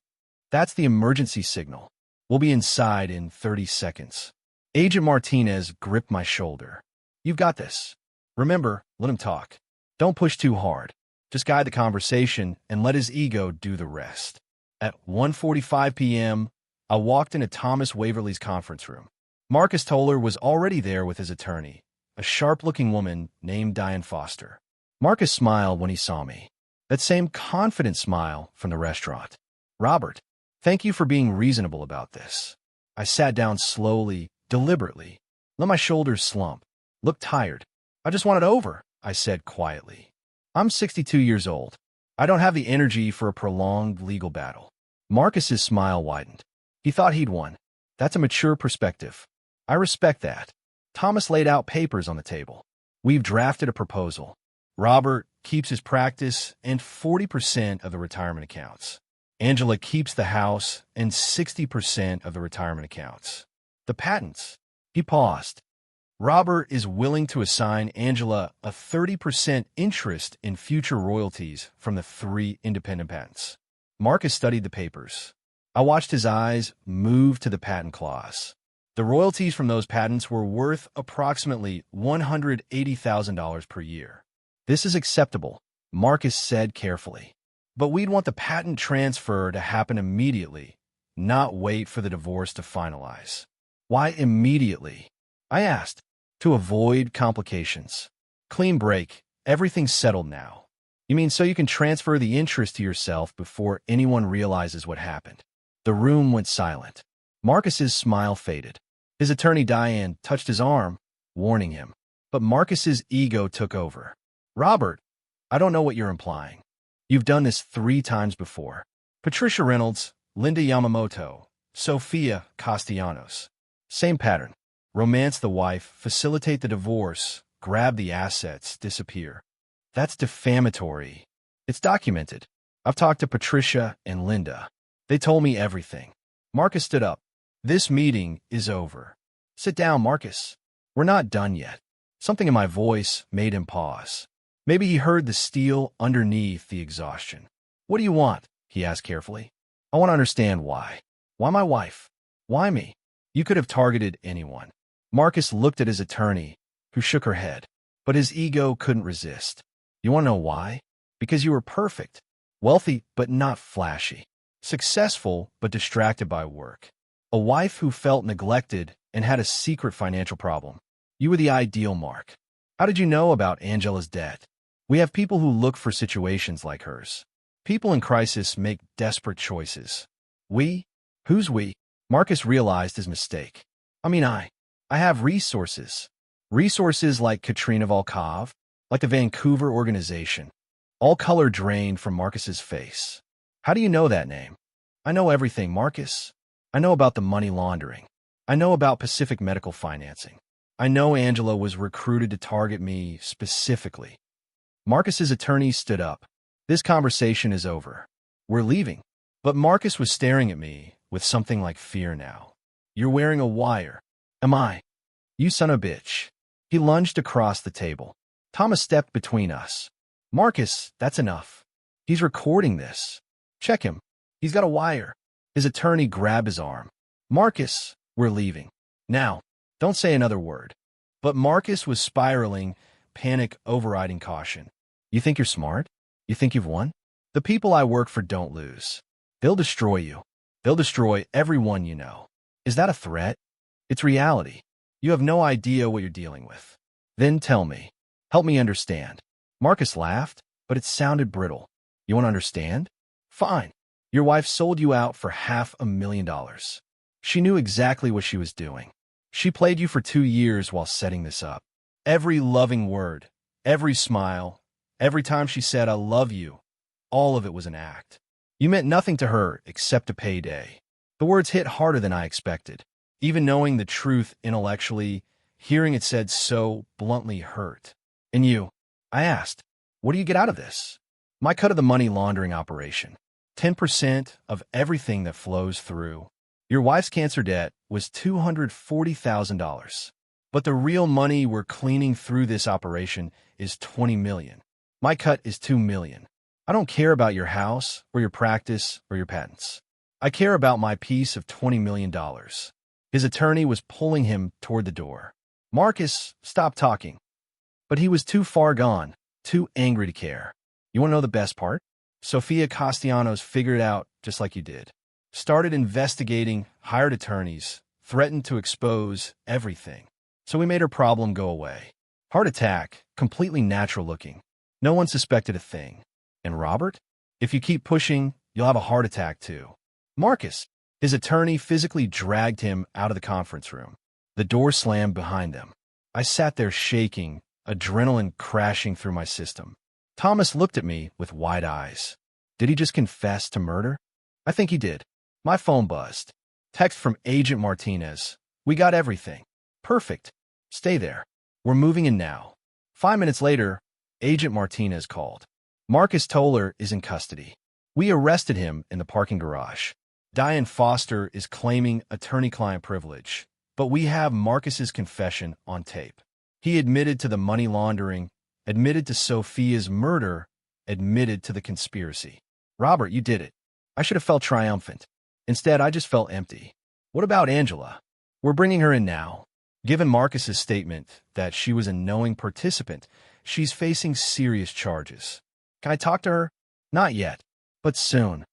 That's the emergency signal. We'll be inside in 30 seconds. Agent Martinez gripped my shoulder. You've got this. Remember, let him talk. Don't push too hard. Just guide the conversation and let his ego do the rest. At 1:45 p.m., I walked into Thomas Waverly's conference room. Marcus Toller was already there with his attorney, a sharp-looking woman named Diane Foster. Marcus smiled when he saw me. That same confident smile from the restaurant. Robert, thank you for being reasonable about this. I sat down slowly, deliberately. Let my shoulders slump. Looked tired. I just want it over, I said quietly. I'm 62 years old. I don't have the energy for a prolonged legal battle. Marcus's smile widened. He thought he'd won. That's a mature perspective. I respect that. Thomas laid out papers on the table. We've drafted a proposal. Robert keeps his practice and 40% of the retirement accounts. Angela keeps the house and 60% of the retirement accounts. The patents. He paused. Robert is willing to assign Angela a 30% interest in future royalties from the 3 independent patents. Marcus studied the papers. I watched his eyes move to the patent clause. The royalties from those patents were worth approximately $180,000 per year. This is acceptable, Marcus said carefully. But we'd want the patent transfer to happen immediately, not wait for the divorce to finalize. Why immediately? I asked. To avoid complications. Clean break. Everything's settled now. You mean so you can transfer the interest to yourself before anyone realizes what happened? The room went silent. Marcus's smile faded. His attorney Diane touched his arm, warning him. But Marcus's ego took over. Robert, I don't know what you're implying. You've done this 3 times before. Patricia Reynolds, Linda Yamamoto, Sophia Castellanos. Same pattern. Romance the wife, facilitate the divorce, grab the assets, disappear. That's defamatory. It's documented. I've talked to Patricia and Linda. They told me everything. Marcus stood up. This meeting is over. Sit down, Marcus. We're not done yet. Something in my voice made him pause. Maybe he heard the steel underneath the exhaustion. What do you want? He asked carefully. I want to understand why. Why my wife? Why me? You could have targeted anyone. Marcus looked at his attorney, who shook her head. But his ego couldn't resist. You want to know why? Because you were perfect. Wealthy, but not flashy. Successful, but distracted by work. A wife who felt neglected and had a secret financial problem. You were the ideal mark. How did you know about Angela's debt? We have people who look for situations like hers. People in crisis make desperate choices. We? Who's we? Marcus realized his mistake. I have resources. Resources like Katrina Volkov, like the Vancouver organization. All color drained from Marcus's face. How do you know that name? I know everything, Marcus. I know about the money laundering. I know about Pacific Medical Financing. I know Angela was recruited to target me specifically. Marcus's attorney stood up. This conversation is over. We're leaving. But Marcus was staring at me with something like fear now. You're wearing a wire. Am I? You son of a bitch. He lunged across the table. Thomas stepped between us. Marcus, that's enough. He's recording this. Check him. He's got a wire. His attorney grabbed his arm. Marcus, we're leaving. Now, don't say another word. But Marcus was spiraling, panic overriding caution. You think you're smart? You think you've won? The people I work for don't lose. They'll destroy you. They'll destroy everyone you know. Is that a threat? It's reality. You have no idea what you're dealing with. Then tell me. Help me understand. Marcus laughed, but it sounded brittle. You want to understand? Fine. Your wife sold you out for $500,000. She knew exactly what she was doing. She played you for 2 years while setting this up. Every loving word, every smile, every time she said, I love you, all of it was an act. You meant nothing to her except a payday. The words hit harder than I expected. Even knowing the truth intellectually, hearing it said so bluntly hurt. And you? I asked, what do you get out of this? My cut of the money laundering operation. 10% of everything that flows through. Your wife's cancer debt was $240,000. But the real money we're cleaning through this operation is $20 million. My cut is $2 million. I don't care about your house or your practice or your patents. I care about my piece of $20 million. His attorney was pulling him toward the door. Marcus, stop talking. But he was too far gone, too angry to care. You want to know the best part? Sophia Castellanos figured it out just like you did. Started investigating, hired attorneys, threatened to expose everything. So we made her problem go away. Heart attack, completely natural looking. No one suspected a thing. And Robert? If you keep pushing, you'll have a heart attack too. Marcus. His attorney physically dragged him out of the conference room. The door slammed behind them. I sat there shaking, adrenaline crashing through my system. Thomas looked at me with wide eyes. Did he just confess to murder? I think he did. My phone buzzed. Text from Agent Martinez. We got everything. Perfect. Stay there. We're moving in now. 5 minutes later, Agent Martinez called. Marcus Toller is in custody. We arrested him in the parking garage. Diane Foster is claiming attorney-client privilege. But we have Marcus's confession on tape. He admitted to the money laundering, admitted to Sophia's murder, admitted to the conspiracy. Robert, you did it. I should have felt triumphant. Instead, I just felt empty. What about Angela? We're bringing her in now. Given Marcus's statement that she was a knowing participant, she's facing serious charges. Can I talk to her? Not yet, but soon.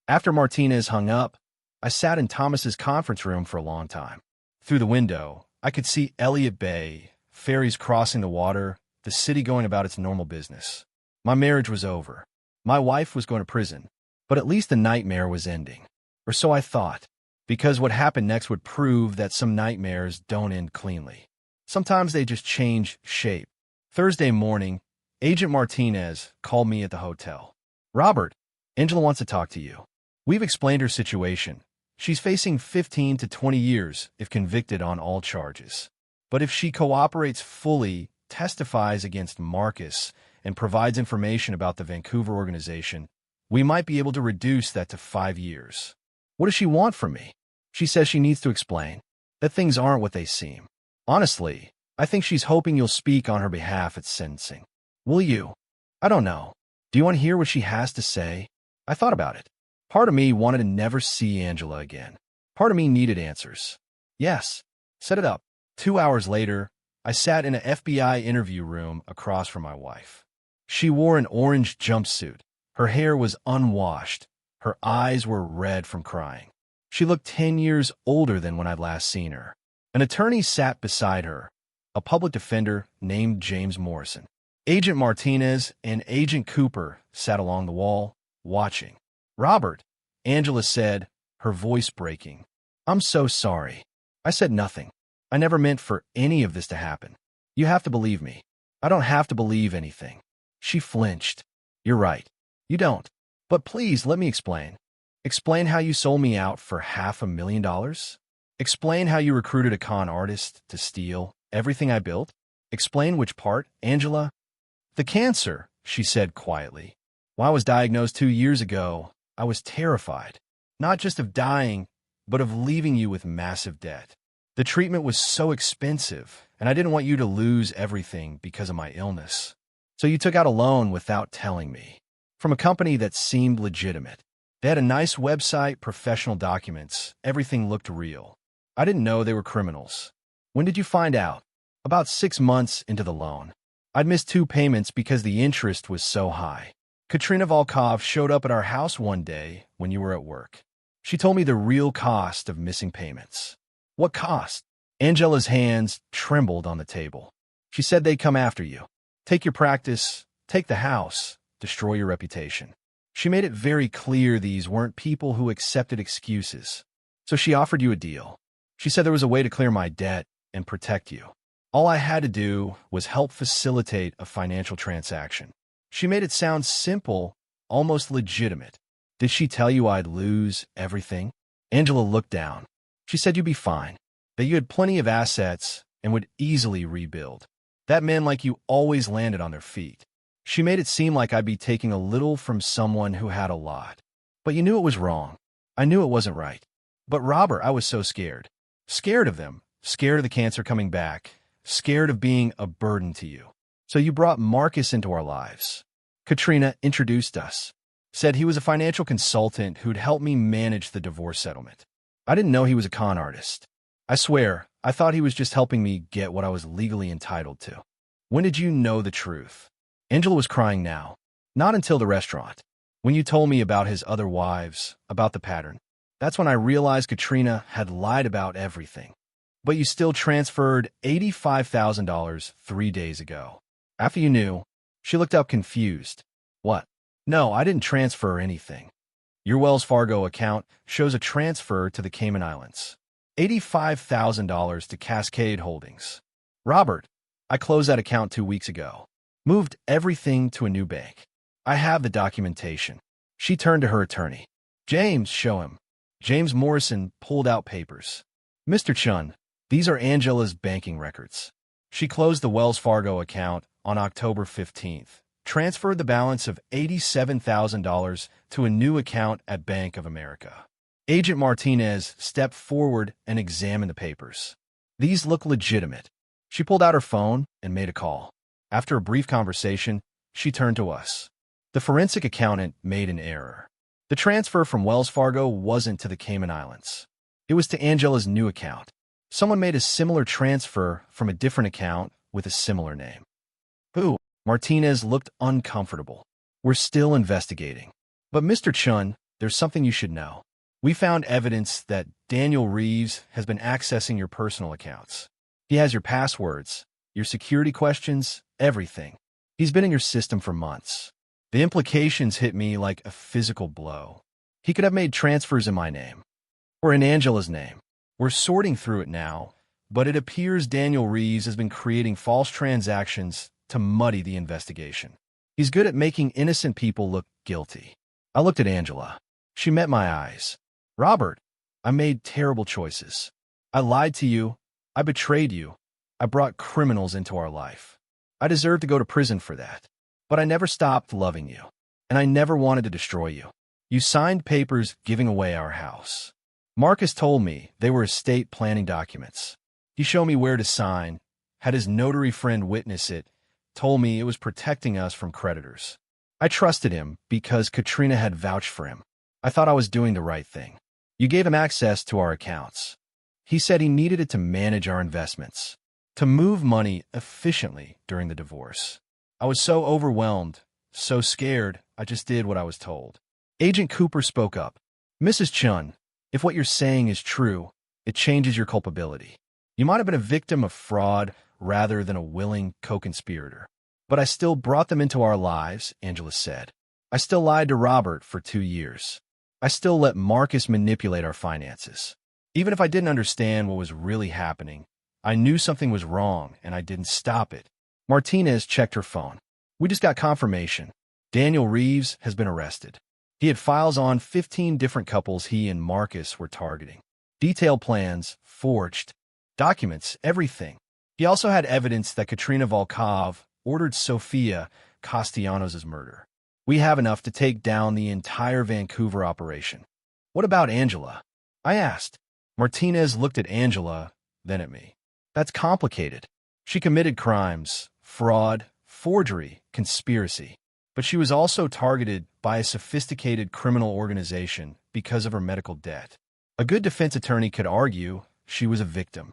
After Martinez hung up, I sat in Thomas's conference room for a long time. Through the window, I could see Elliott Bay, ferries crossing the water, the city going about its normal business. My marriage was over. My wife was going to prison, but at least the nightmare was ending. Or so I thought, because what happened next would prove that some nightmares don't end cleanly. Sometimes they just change shape. Thursday morning, Agent Martinez called me at the hotel. Robert, Angela wants to talk to you. We've explained her situation. She's facing 15 to 20 years if convicted on all charges. But if she cooperates fully, testifies against Marcus, and provides information about the Vancouver organization, we might be able to reduce that to 5 years. What does she want from me? She says she needs to explain that things aren't what they seem. Honestly, I think she's hoping you'll speak on her behalf at sentencing. Will you? I don't know. Do you want to hear what she has to say? I thought about it. Part of me wanted to never see Angela again. Part of me needed answers. Yes, set it up. 2 hours later, I sat in an FBI interview room across from my wife. She wore an orange jumpsuit. Her hair was unwashed. Her eyes were red from crying. She looked 10 years older than when I'd last seen her. An attorney sat beside her, a public defender named James Morrison. Agent Martinez and Agent Cooper sat along the wall, watching. Robert, Angela said, her voice breaking. I'm so sorry. I said nothing. I never meant for any of this to happen. You have to believe me. I don't have to believe anything. She flinched. You're right. You don't. But please let me explain. Explain how you sold me out for $500,000. Explain how you recruited a con artist to steal everything I built. Explain which part, Angela. The cancer, she said quietly. When I was diagnosed 2 years ago, I was terrified, not just of dying, but of leaving you with massive debt. The treatment was so expensive, and I didn't want you to lose everything because of my illness. So you took out a loan without telling me, from a company that seemed legitimate. They had a nice website, professional documents, everything looked real. I didn't know they were criminals. When did you find out? About 6 months into the loan. I'd missed 2 payments because the interest was so high. Katrina Volkov showed up at our house one day when you were at work. She told me the real cost of missing payments. What cost? Angela's hands trembled on the table. She said they'd come after you. Take your practice, take the house, destroy your reputation. She made it very clear these weren't people who accepted excuses. So she offered you a deal. She said there was a way to clear my debt and protect you. All I had to do was help facilitate a financial transaction. She made it sound simple, almost legitimate. Did she tell you I'd lose everything? Angela looked down. She said you'd be fine, that you had plenty of assets and would easily rebuild. That men like you always landed on their feet. She made it seem like I'd be taking a little from someone who had a lot. But you knew it was wrong. I knew it wasn't right. But Robert, I was so scared. Scared of them. Scared of the cancer coming back. Scared of being a burden to you. So you brought Marcus into our lives. Katrina introduced us. Said he was a financial consultant who'd help me manage the divorce settlement. I didn't know he was a con artist. I swear, I thought he was just helping me get what I was legally entitled to. When did you know the truth? Angela was crying now. Not until the restaurant. When you told me about his other wives, about the pattern. That's when I realized Katrina had lied about everything. But you still transferred $85,000 3 days ago. After you knew, she looked up confused. What? No, I didn't transfer anything. Your Wells Fargo account shows a transfer to the Cayman Islands. $85,000 to Cascade Holdings. Robert, I closed that account 2 weeks ago. Moved everything to a new bank. I have the documentation. She turned to her attorney. James, show him. James Morrison pulled out papers. Mr. Chen, these are Angela's banking records. She closed the Wells Fargo account on October 15th, transferred the balance of $87,000 to a new account at Bank of America. Agent Martinez stepped forward and examined the papers. These look legitimate. She pulled out her phone and made a call. After a brief conversation, she turned to us. The forensic accountant made an error. The transfer from Wells Fargo wasn't to the Cayman Islands. It was to Angela's new account. Someone made a similar transfer from a different account with a similar name. Who? Martinez looked uncomfortable. We're still investigating. But Mr. Chen, there's something you should know. We found evidence that Daniel Reeves has been accessing your personal accounts. He has your passwords, your security questions, everything. He's been in your system for months. The implications hit me like a physical blow. He could have made transfers in my name, or in Angela's name. We're sorting through it now, but it appears Daniel Reeves has been creating false transactions to muddy the investigation. He's good at making innocent people look guilty. I looked at Angela. She met my eyes. Robert, I made terrible choices. I lied to you. I betrayed you. I brought criminals into our life. I deserve to go to prison for that. But I never stopped loving you, and I never wanted to destroy you. You signed papers giving away our house. Marcus told me they were estate planning documents. He showed me where to sign, had his notary friend witness it, told me it was protecting us from creditors. I trusted him because Katrina had vouched for him. I thought I was doing the right thing. You gave him access to our accounts. He said he needed it to manage our investments, to move money efficiently during the divorce. I was so overwhelmed, so scared, I just did what I was told. Agent Cooper spoke up. Mrs. Chun, if what you're saying is true, it changes your culpability. You might have been a victim of fraud rather than a willing co-conspirator. But I still brought them into our lives, Angela said. I still lied to Robert for 2 years. I still let Marcus manipulate our finances. Even if I didn't understand what was really happening, I knew something was wrong and I didn't stop it. Martinez checked her phone. We just got confirmation. Daniel Reeves has been arrested. He had files on 15 different couples he and Marcus were targeting. Detailed plans, forged, documents, everything. He also had evidence that Katrina Volkov ordered Sofia Castellanos' murder. We have enough to take down the entire Vancouver operation. What about Angela? I asked. Martinez looked at Angela, then at me. That's complicated. She committed crimes, fraud, forgery, conspiracy. But she was also targeted by a sophisticated criminal organization because of her medical debt. A good defense attorney could argue she was a victim.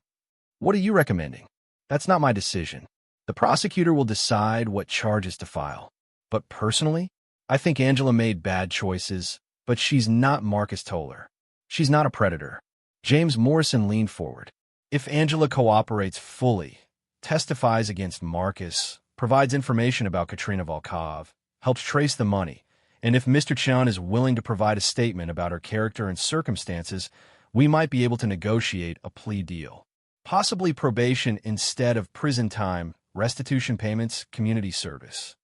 What are you recommending? That's not my decision. The prosecutor will decide what charges to file. But personally, I think Angela made bad choices, but she's not Marcus Toller. She's not a predator. James Morrison leaned forward. If Angela cooperates fully, testifies against Marcus, provides information about Katrina Volkov, helps trace the money, and if Mr. Chen is willing to provide a statement about her character and circumstances, we might be able to negotiate a plea deal. Possibly probation instead of prison time, restitution payments, community service.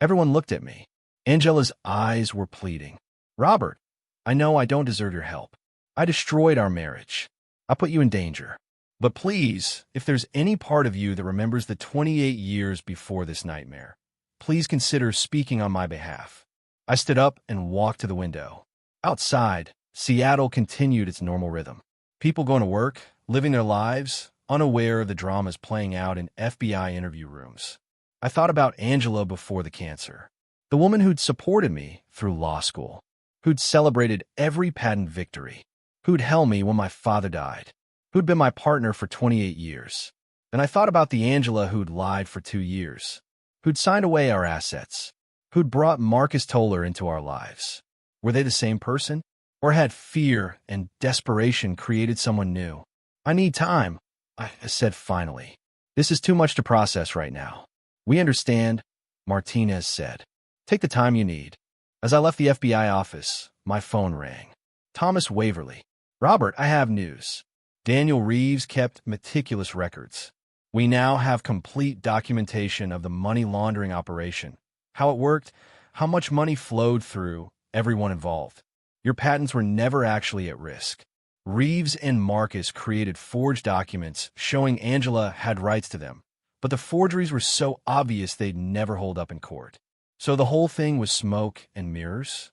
Everyone looked at me. Angela's eyes were pleading. Robert, I know I don't deserve your help. I destroyed our marriage. I put you in danger. But please, if there's any part of you that remembers the 28 years before this nightmare, please consider speaking on my behalf. I stood up and walked to the window. Outside, Seattle continued its normal rhythm. People going to work, living their lives, unaware of the dramas playing out in FBI interview rooms. I thought about Angela before the cancer, the woman who'd supported me through law school, who'd celebrated every patent victory, who'd held me when my father died, who'd been my partner for 28 years. And I thought about the Angela who'd lied for 2 years, who'd signed away our assets, who'd brought Marcus Toller into our lives. Were they the same person? Or had fear and desperation created someone new? I need time, I said finally. This is too much to process right now. We understand, Martinez said. Take the time you need. As I left the FBI office, my phone rang. Thomas Waverly. Robert, I have news. Daniel Reeves kept meticulous records. We now have complete documentation of the money laundering operation, how it worked, how much money flowed through, everyone involved. Your patents were never actually at risk. Reeves and Marcus created forged documents showing Angela had rights to them, but the forgeries were so obvious they'd never hold up in court. So the whole thing was smoke and mirrors?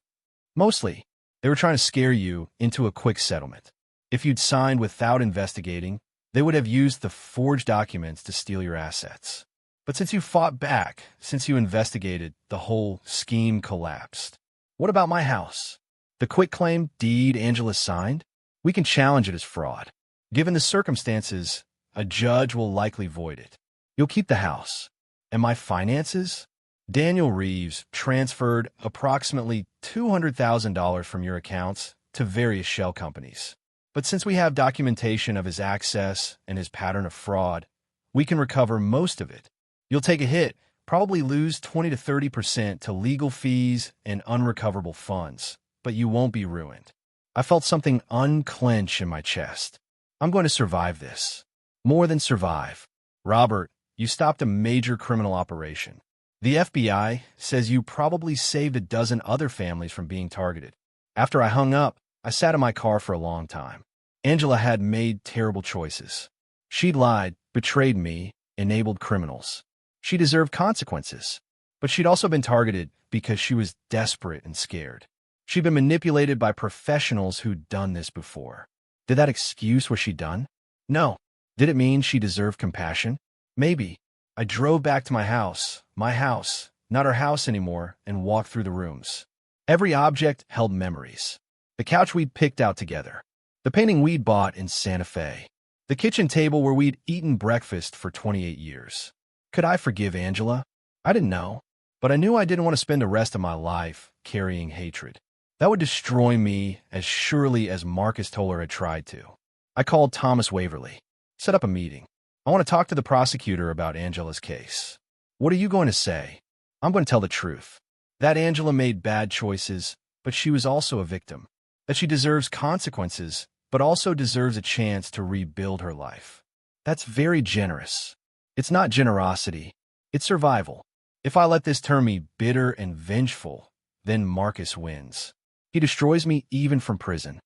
Mostly. They were trying to scare you into a quick settlement. If you'd signed without investigating, They would have used the forged documents to steal your assets. But since you fought back, since you investigated, the whole scheme collapsed. What about my house? The quitclaim deed Angela signed? We can challenge it as fraud. Given the circumstances, a judge will likely void it. You'll keep the house. And my finances? Daniel Reeves transferred approximately $200,000 from your accounts to various shell companies. But since we have documentation of his access and his pattern of fraud, we can recover most of it. You'll take a hit, probably lose 20 to 30% to legal fees and unrecoverable funds, but you won't be ruined. I felt something unclench in my chest. I'm going to survive this. More than survive. Robert, you stopped a major criminal operation. The FBI says you probably saved a dozen other families from being targeted. After I hung up, I sat in my car for a long time. Angela had made terrible choices. She'd lied, betrayed me, enabled criminals. She deserved consequences. But she'd also been targeted because she was desperate and scared. She'd been manipulated by professionals who'd done this before. Did that excuse what she'd done? No. Did it mean she deserved compassion? Maybe. I drove back to my house, not her house anymore, and walked through the rooms. Every object held memories. The couch we'd picked out together. The painting we'd bought in Santa Fe. The kitchen table where we'd eaten breakfast for 28 years. Could I forgive Angela? I didn't know, but I knew I didn't want to spend the rest of my life carrying hatred. That would destroy me as surely as Marcus Toller had tried to. I called Thomas Waverly, set up a meeting. I want to talk to the prosecutor about Angela's case. What are you going to say? I'm going to tell the truth. That Angela made bad choices, but she was also a victim. That she deserves consequences, but also deserves a chance to rebuild her life. That's very generous. It's not generosity. It's survival. If I let this turn me bitter and vengeful, then Marcus wins. He destroys me even from prison.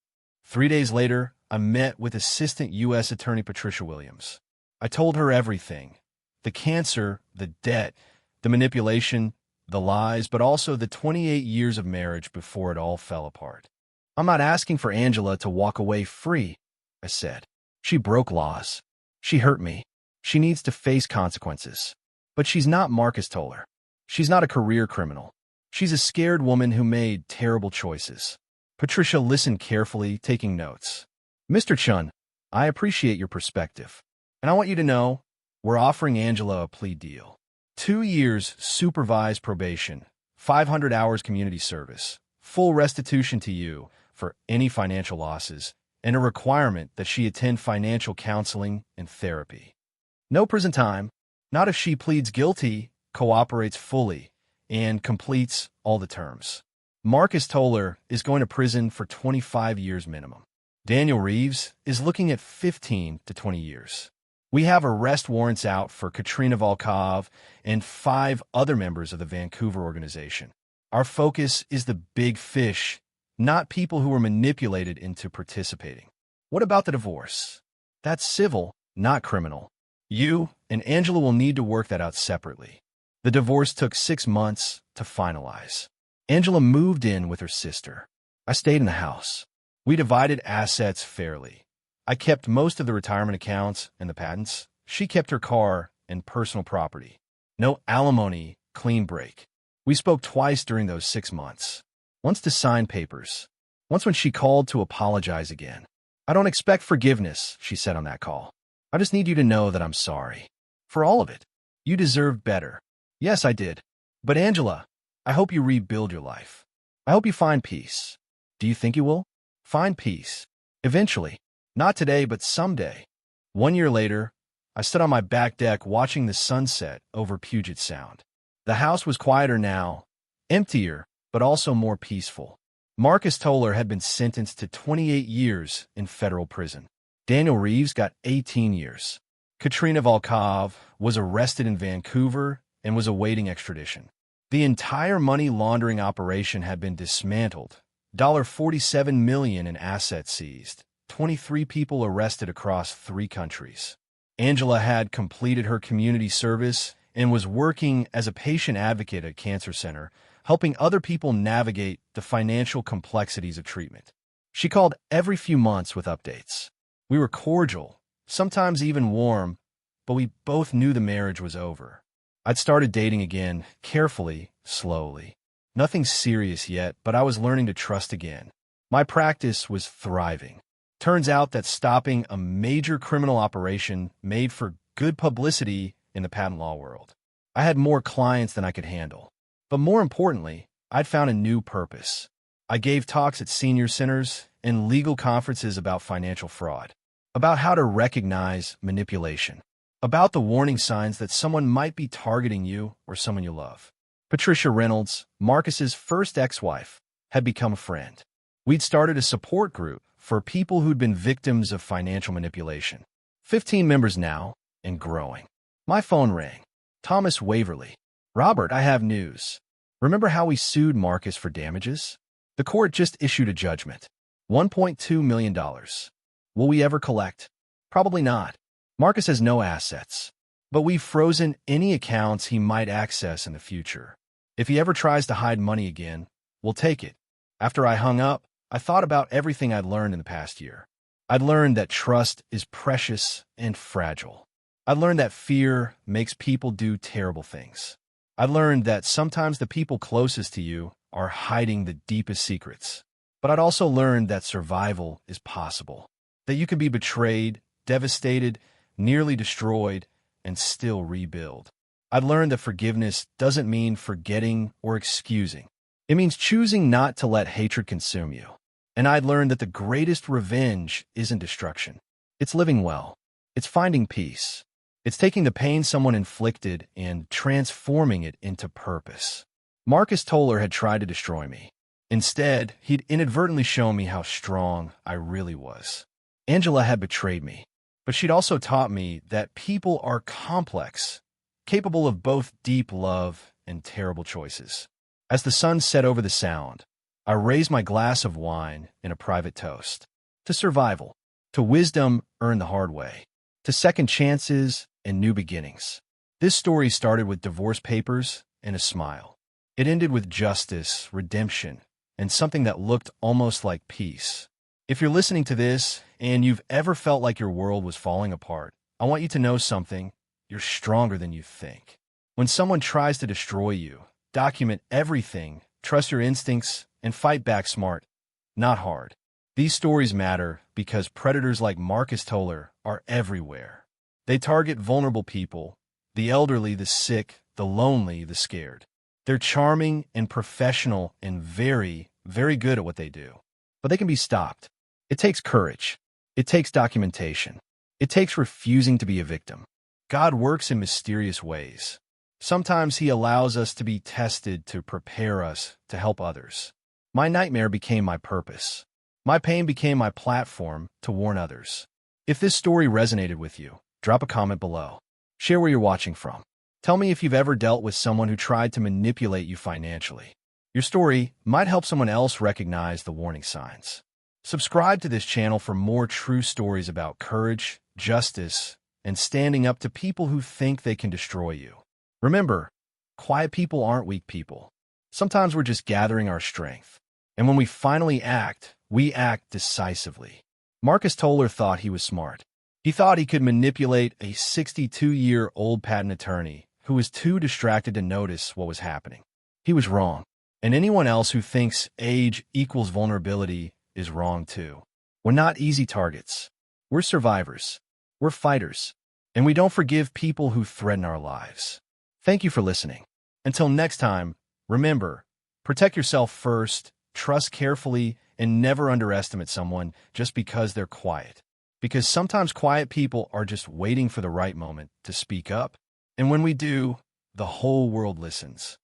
3 days later, I met with Assistant U.S. Attorney Patricia Williams. I told her everything. The cancer, the debt, the manipulation, the lies, but also the 28 years of marriage before it all fell apart. I'm not asking for Angela to walk away free, I said. She broke laws. She hurt me. She needs to face consequences. But she's not Marcus Toller. She's not a career criminal. She's a scared woman who made terrible choices. Patricia listened carefully, taking notes. Mr. Chen, I appreciate your perspective. And I want you to know, we're offering Angela a plea deal. 2 years supervised probation, 500 hours community service, full restitution to you for any financial losses, and a requirement that she attend financial counseling and therapy. No prison time, not if she pleads guilty, cooperates fully, and completes all the terms. Marcus Toller is going to prison for 25 years minimum. Daniel Reeves is looking at 15 to 20 years. We have arrest warrants out for Katrina Volkov and 5 other members of the Vancouver organization. Our focus is the big fish, not people who were manipulated into participating. What about the divorce? That's civil, not criminal. You and Angela will need to work that out separately. The divorce took 6 months to finalize. Angela moved in with her sister. I stayed in the house. We divided assets fairly. I kept most of the retirement accounts and the patents. She kept her car and personal property. No alimony, clean break. We spoke twice during those 6 months. Once to sign papers. Once when she called to apologize again. I don't expect forgiveness, she said on that call. I just need you to know that I'm sorry. For all of it. You deserve better. Yes, I did. But Angela, I hope you rebuild your life. I hope you find peace. Do you think you will? Find peace. Eventually. Not today, but someday. 1 year later, I stood on my back deck watching the sunset over Puget Sound. The house was quieter now, emptier, but also more peaceful. Marcus Toller had been sentenced to 28 years in federal prison. Daniel Reeves got 18 years. Katrina Volkov was arrested in Vancouver and was awaiting extradition. The entire money laundering operation had been dismantled. $47 million in assets seized. 23 people arrested across 3 countries. Angela had completed her community service and was working as a patient advocate at a cancer center, helping other people navigate the financial complexities of treatment. She called every few months with updates. We were cordial, sometimes even warm, but we both knew the marriage was over. I'd started dating again, carefully, slowly. Nothing serious yet, but I was learning to trust again. My practice was thriving. Turns out that stopping a major criminal operation made for good publicity in the patent law world. I had more clients than I could handle. But more importantly, I'd found a new purpose. I gave talks at senior centers and legal conferences about financial fraud, about how to recognize manipulation, about the warning signs that someone might be targeting you or someone you love. Patricia Reynolds, Marcus's first ex-wife, had become a friend. We'd started a support group for people who'd been victims of financial manipulation. 15 members now, and growing. My phone rang. Thomas Waverly. Robert, I have news. Remember how we sued Marcus for damages? The court just issued a judgment. $1.2 million. Will we ever collect? Probably not. Marcus has no assets, but we've frozen any accounts he might access in the future. If he ever tries to hide money again, we'll take it. After I hung up, I thought about everything I'd learned in the past year. I'd learned that trust is precious and fragile. I'd learned that fear makes people do terrible things. I'd learned that sometimes the people closest to you are hiding the deepest secrets. But I'd also learned that survival is possible, that you can be betrayed, devastated, nearly destroyed, and still rebuild. I'd learned that forgiveness doesn't mean forgetting or excusing. It means choosing not to let hatred consume you. And I'd learned that the greatest revenge isn't destruction. It's living well. It's finding peace. It's taking the pain someone inflicted and transforming it into purpose. Marcus Toller had tried to destroy me. Instead, he'd inadvertently shown me how strong I really was. Angela had betrayed me, but she'd also taught me that people are complex, capable of both deep love and terrible choices. As the sun set over the Sound, I raised my glass of wine in a private toast. To survival, to wisdom earned the hard way, to second chances and new beginnings. This story started with divorce papers and a smile. It ended with justice, redemption, and something that looked almost like peace. If you're listening to this and you've ever felt like your world was falling apart, I want you to know something. You're stronger than you think. When someone tries to destroy you, document everything, trust your instincts, and fight back smart, not hard. These stories matter because predators like Marcus Toller are everywhere. They target vulnerable people, the elderly, the sick, the lonely, the scared. They're charming and professional and very, very good at what they do. But they can be stopped. It takes courage. It takes documentation. It takes refusing to be a victim. God works in mysterious ways. Sometimes he allows us to be tested to prepare us to help others. My nightmare became my purpose. My pain became my platform to warn others. If this story resonated with you, drop a comment below. Share where you're watching from. Tell me if you've ever dealt with someone who tried to manipulate you financially. Your story might help someone else recognize the warning signs. Subscribe to this channel for more true stories about courage, justice, and standing up to people who think they can destroy you. Remember, quiet people aren't weak people. Sometimes we're just gathering our strength. And when we finally act, we act decisively. Marcus Toller thought he was smart. He thought he could manipulate a 62-year-old patent attorney who was too distracted to notice what was happening. He was wrong. And anyone else who thinks age equals vulnerability is wrong too. We're not easy targets. We're survivors. We're fighters. And we don't forgive people who threaten our lives. Thank you for listening. Until next time, remember, protect yourself first, trust carefully, and never underestimate someone just because they're quiet. Because sometimes quiet people are just waiting for the right moment to speak up. And when we do, the whole world listens.